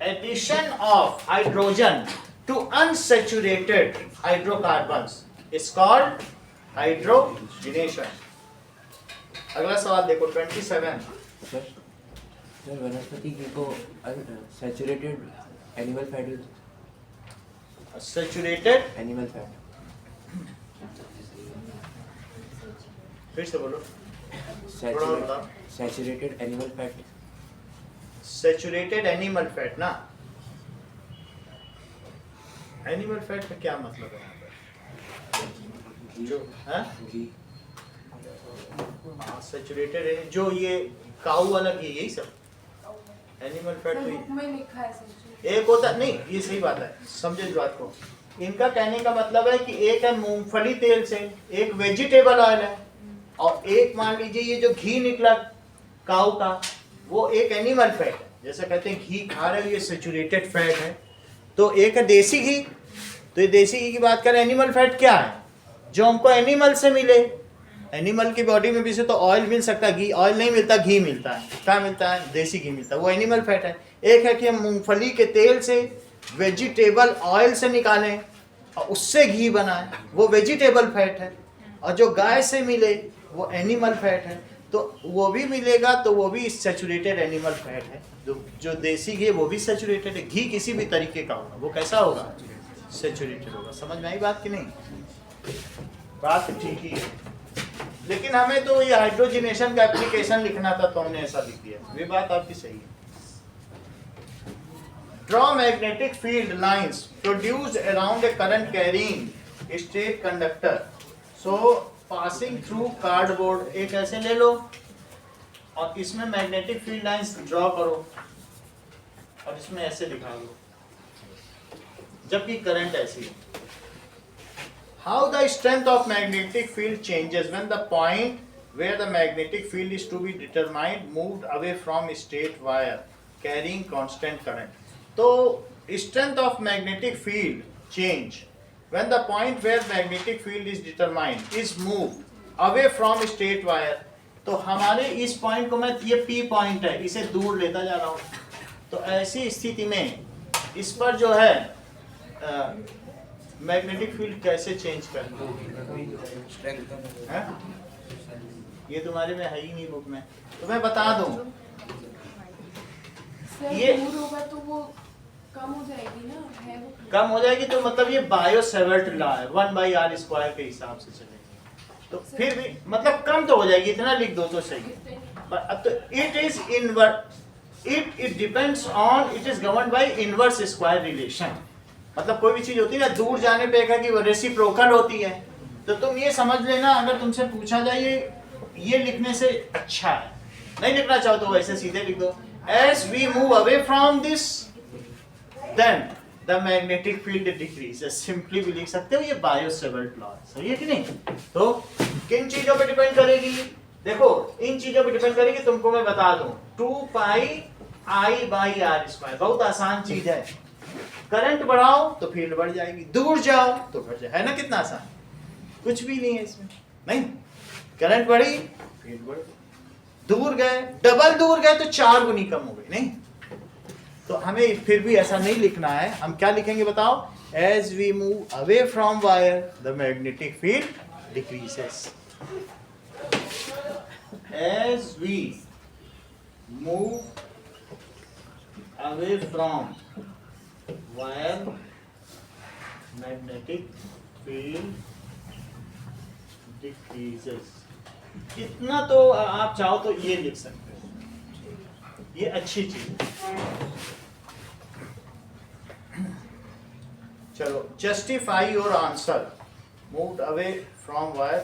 Addition of hydrogen to unsaturated hydrocarbons is called hydrogenation. अगला सवाल देखो 27. सर वनस्पति घी को saturated animal fat. Saturated animal fat. फिर से बोलो. Saturated animal fat. Saturated animal fat ना. एनिमल फैट का क्या मतलब है यहाँ पर? जो है घी. सैचुरेटेड जो ये काऊ वाला घी, यही सब एनिमल फैट. तो बुक में लिखा है सर. एक होता नहीं, ये सही बात है. समझे इस बात को. इनका कहने का मतलब है कि एक है मूंगफली तेल से, एक वेजिटेबल ऑयल है, और एक मान लीजिए ये जो घी निकला काऊ का, वो एक एनिमल फैट है. जैसे कहते हैं घी खा रहे हो, ये सैचुरेटेड फैट है. तो एक है देसी घी. तो ये देसी घी की बात करें. एनिमल फैट क्या है? जो हमको एनिमल से मिले. एनिमल की बॉडी में भी से तो ऑयल मिल सकता है, घी ऑयल नहीं मिलता, घी मिलता है. क्या मिलता है? देसी घी मिलता है. वो एनिमल फैट है. एक है कि हम मूंगफली के तेल से वेजिटेबल ऑयल से निकालें और उससे घी बनाएं, वो वेजिटेबल फैट है. और जो गाय से मिले वो एनिमल फैट है. तो वो भी मिलेगा, तो वो भी सैचुरेटेड एनिमल फैट है। जो देसी घी वो भी सैचुरेटेड है। घी किसी भी तरीके का होगा, वो कैसा होगा? सैचुरेटेड होगा। समझ में आई बात कि नहीं? बात ठीक ही है, लेकिन हमें तो ये हाइड्रोजनेशन का एप्लीकेशन लिखना था, तो हमने ऐसा लिख दिया। ये बात आपकी सही है। Draw magnetic field lines produced around a current carrying state conductor so passing through cardboard. एक ऐसे ले लो और इसमें मैग्नेटिक फील्ड लाइंस ड्रॉ करो और इसमें ऐसे दिखा दो, जबकि करंट ऐसी है। How the strength of magnetic field changes when the point where the magnetic field is to be determined moved away from straight wire carrying constant current. तो strength of magnetic field change when the point where magnetic field is determined is moved away from straight wire. तो हमारे इस point को मैं, ये P point है, इसे दूर लेता जा रहा हूँ। तो ऐसी स्थिति में इस पर जो है मैग्नेटिक फील्ड कैसे चेंज करना है? ये तुम्हारे में है ही नहीं बुक में, तो मैं बता दूं। सर ये दूर होगा तो वो कम हो जाएगी ना, है वो कम हो जाएगी, तो मतलब ये बायो सेवर्ट लॉ है, 1/r² के हिसाब से चलेगी। तो फिर भी मतलब कम तो हो जाएगी, इतना लिख दो तो सही है। अब तो it is inverse, it depends on, it is governed bye inverse square relation. मतलब कोई भी चीज होती है ना, दूर जाने पे कि वो रेसिप्रोकल होती है। तो तुम ये समझ लेना, अगर तुमसे पूछा जाए ये लिखने से अच्छा है, नहीं लिखना चाहो तो वैसे सीधे लिख दो, as we move away from this then the magnetic field decreases। Simply भी लिख सकते हो, ये बायो सेवर्ट लॉ है। सही है कि नहीं? तो किन चीजों पे डिपेंड करेगी? देखो इन चीजों पे डिपेंड करेगी, तुमको मैं बता दूं, 2πI/r²। बहुत आसान चीज है। करंट बढ़ाओ तो फील्ड बढ़ जाएगी, दूर जाओ तो घट जाए, है ना? कितना आसान, कुछ भी नहीं है इसमें। नहीं, करंट बढ़ी फील्ड बढ़ गई, दूर गए, डबल दूर गए तो 4 गुनी कम हो गई। नहीं, तो हमें फिर भी ऐसा नहीं लिखना है। हम क्या लिखेंगे बताओ? As we move away from wire the magnetic field decreases. As we move away from wire magnetic field decreases. इतना तो आप चाहो तो ये लिख सकते हो, ये अच्छी चीज है। चलो, justify your answer moved away from wire,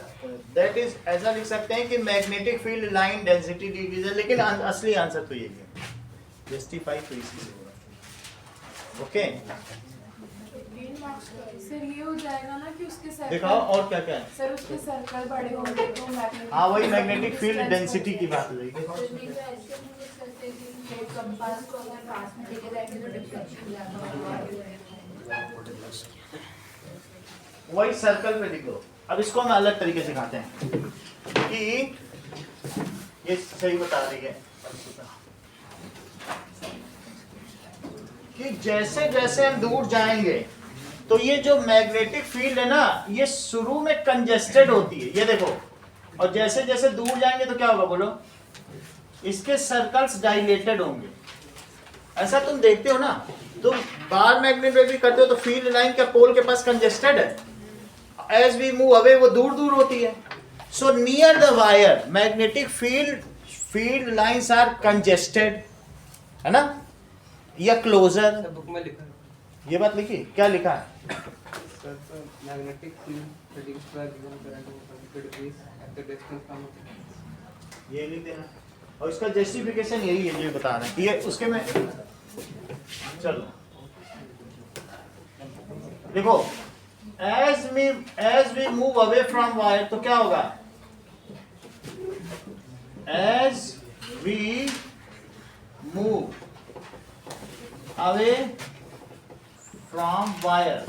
that is ऐसा लिख सकते हैं कि magnetic field line density decreases, लेकिन असली आंसर तो यही है। जस्टिफाई तो इसी से होगा। ओके, सर ये हो जाएगा ना कि उसके सर्कल, दिखाओ और क्या क्या है। सर उसके सर्कल बड़े होंगे तो मैग्नेटिक, हाँ वही मैग्नेटिक फील्ड डेंसिटी की बात हो जाएगी। कंपास को अगर पास में लेके जाएंगे तो डिफ्लेक्शन ज्यादा होगा। वही सर्कल पे लिखो। अब इसको हम अलग तरीके से दिखाते हैं कि ये सही बता रही है कि जैसे जैसे हम दूर जाएंगे तो ये जो मैग्नेटिक फील्ड है ना, ये शुरू में कंजेस्टेड होती है, ये देखो, और जैसे जैसे दूर जाएंगे तो क्या होगा बोलो? इसके सर्कल्स डायलेटेड होंगे। ऐसा तुम देखते हो ना, तुम बार मैग्नेट में भी करते हो तो फील्ड लाइन क्या पोल के पास कंजेस्टेड है? एज वी मूव अवे वो दूर दूर होती है। So near the wire magnetic field lines are congested, है ना, या क्लोजर। बुक में लिखा है ये बात लिखी, क्या लिखा है? Magnetic field produced by given current of 100 degrees at the distance from, ये लिख देना। और इसका जस्टिफिकेशन यही है जो बता रहे हैं। ये उसके में चलो देखो, as we move away from wire तो क्या होगा? As we move away from wire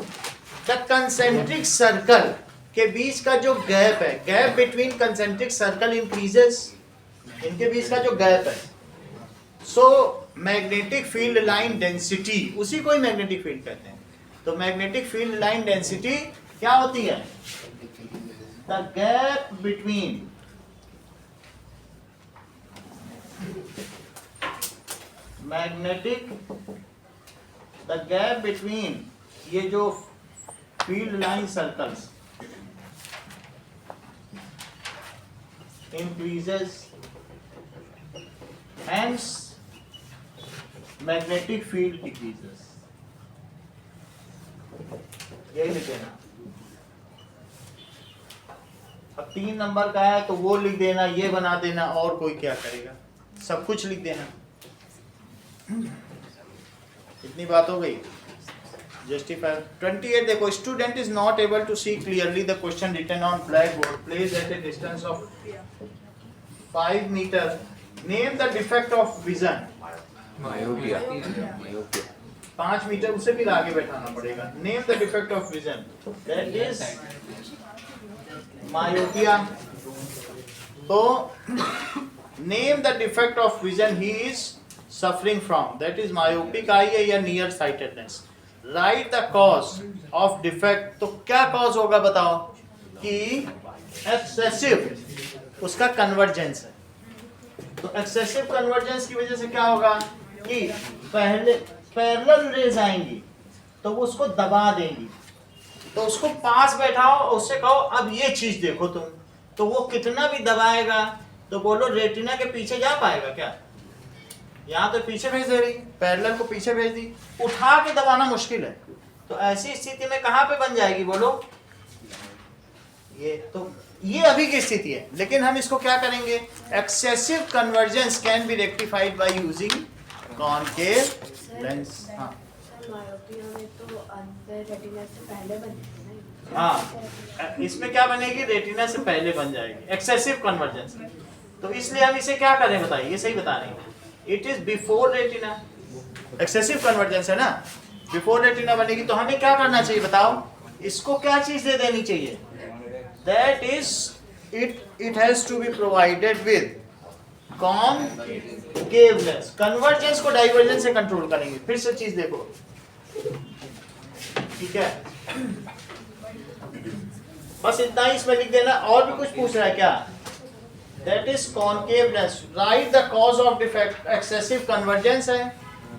the concentric circle के बीच का जो गैप है, gap between concentric circle increases, इनके बीच का जो गैप है, so magnetic field line density, उसी को ही मैग्नेटिक फील्ड कहते हैं। तो मैग्नेटिक फील्ड लाइन डेंसिटी क्या होती है? The gap between magnetic the gap between ये जो field line circles increases, hence magnetic field decreases. यही लिख देना। अब 3 नंबर का है तो वो लिख देना, ये बना देना, और कोई क्या करेगा, सब कुछ लिख देना। इतनी बात हो गई। Justify 28 देखो, student is not able to see clearly the question written on black board place at a distance of 5 meter. Name the defect of vision. Myopia. 5 metre उसे भी आगे बैठाना पड़ेगा। Name the defect of vision. That is myopia. तो name the defect of vision he is suffering from. That is myopic eye है या near sightedness. Write the cause of defect. तो क्या cause होगा बताओ? कि excessive उसका कन्वर्जेंस है। तो एक्सेसिव कन्वर्जेंस की वजह से क्या होगा कि पहले पैरेलल रेज आएंगी तो वो उसको दबा देंगी, तो उसको पास बैठाओ और उससे कहो अब ये चीज देखो तुम, तो वो कितना भी दबाएगा तो बोलो रेटिना के पीछे जा पाएगा क्या? यहाँ तो पीछे भेज दे रही, पैरेलल को पीछे भेज दी, उठा के दबाना मुश्किल है। तो ऐसी स्थिति में कहाँ पे बन जाएगी बोलो? ये तो ये अभी की स्थिति है, लेकिन हम इसको क्या करेंगे? Excessive convergence can be rectified by using concave lens. हाँ हाँ, इसमें क्या बनेगी? रेटिना से पहले बन जाएगी एक्सेसिव कन्वर्जेंस। तो इसलिए हम इसे क्या करें बताइए? ये सही बता रहे हैं, it is before retina. Excessive convergence है ना, बिफोर रेटिना बनेगी। तो हमें क्या करना चाहिए बताओ? इसको क्या चीज दे देनी चाहिए? That is, it has to be provided with concaveness. Convergence को डाइवर्जेंस से कंट्रोल करेंगे। फिर से चीज देखो, ठीक है? बस इतना ही इसमें लिख देना। और भी कुछ पूछ रहा है क्या? That is concaveness. Write the cause of defect. Excessive convergence है,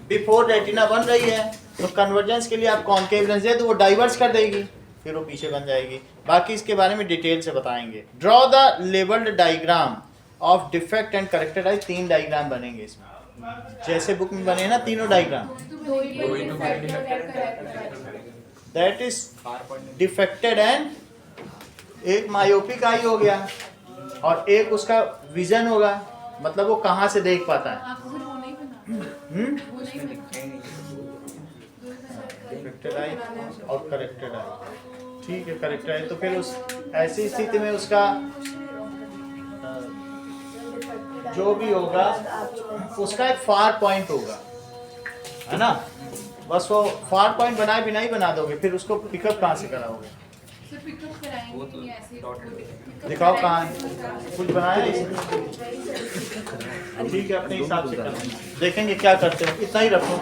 बिफोर रेटिना बन रही है, तो कन्वर्जेंस के लिए आप कॉन्केव दे तो वो डाइवर्स कर देगी, फिर वो पीछे बन जाएगी। बाकी इसके बारे में डिटेल से बताएंगे। Draw the labelled diagram of defect and corrected I. 3 diagram बनेंगे इसमें, जैसे बुक में बने ना तीनों diagram. That is defected and, एक मायोपिक आई हो गया और एक उसका विजन होगा, मतलब वो कहाँ से देख पाता है। डिफेक्टेड आई और करेक्टेड आई, ठीक है? करेक्टेड आई तो फिर उस ऐसी स्थिति में उसका जो भी होगा उसका एक फार पॉइंट होगा, है ना? बस वो फार पॉइंट बनाए बिना ही बना दोगे, फिर उसको पिकअप कहाँ से कराओगे? दिखाओ कहाँ है, कुछ बनाया इसमें? ठीक है, अपने हिसाब से करना, देखेंगे क्या करते हैं। इतना ही रखो।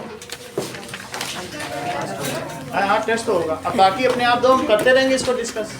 हाँ टेस्ट तो होगा, अब बाकी अपने आप दो, हम करते रहेंगे इसको डिस्कस।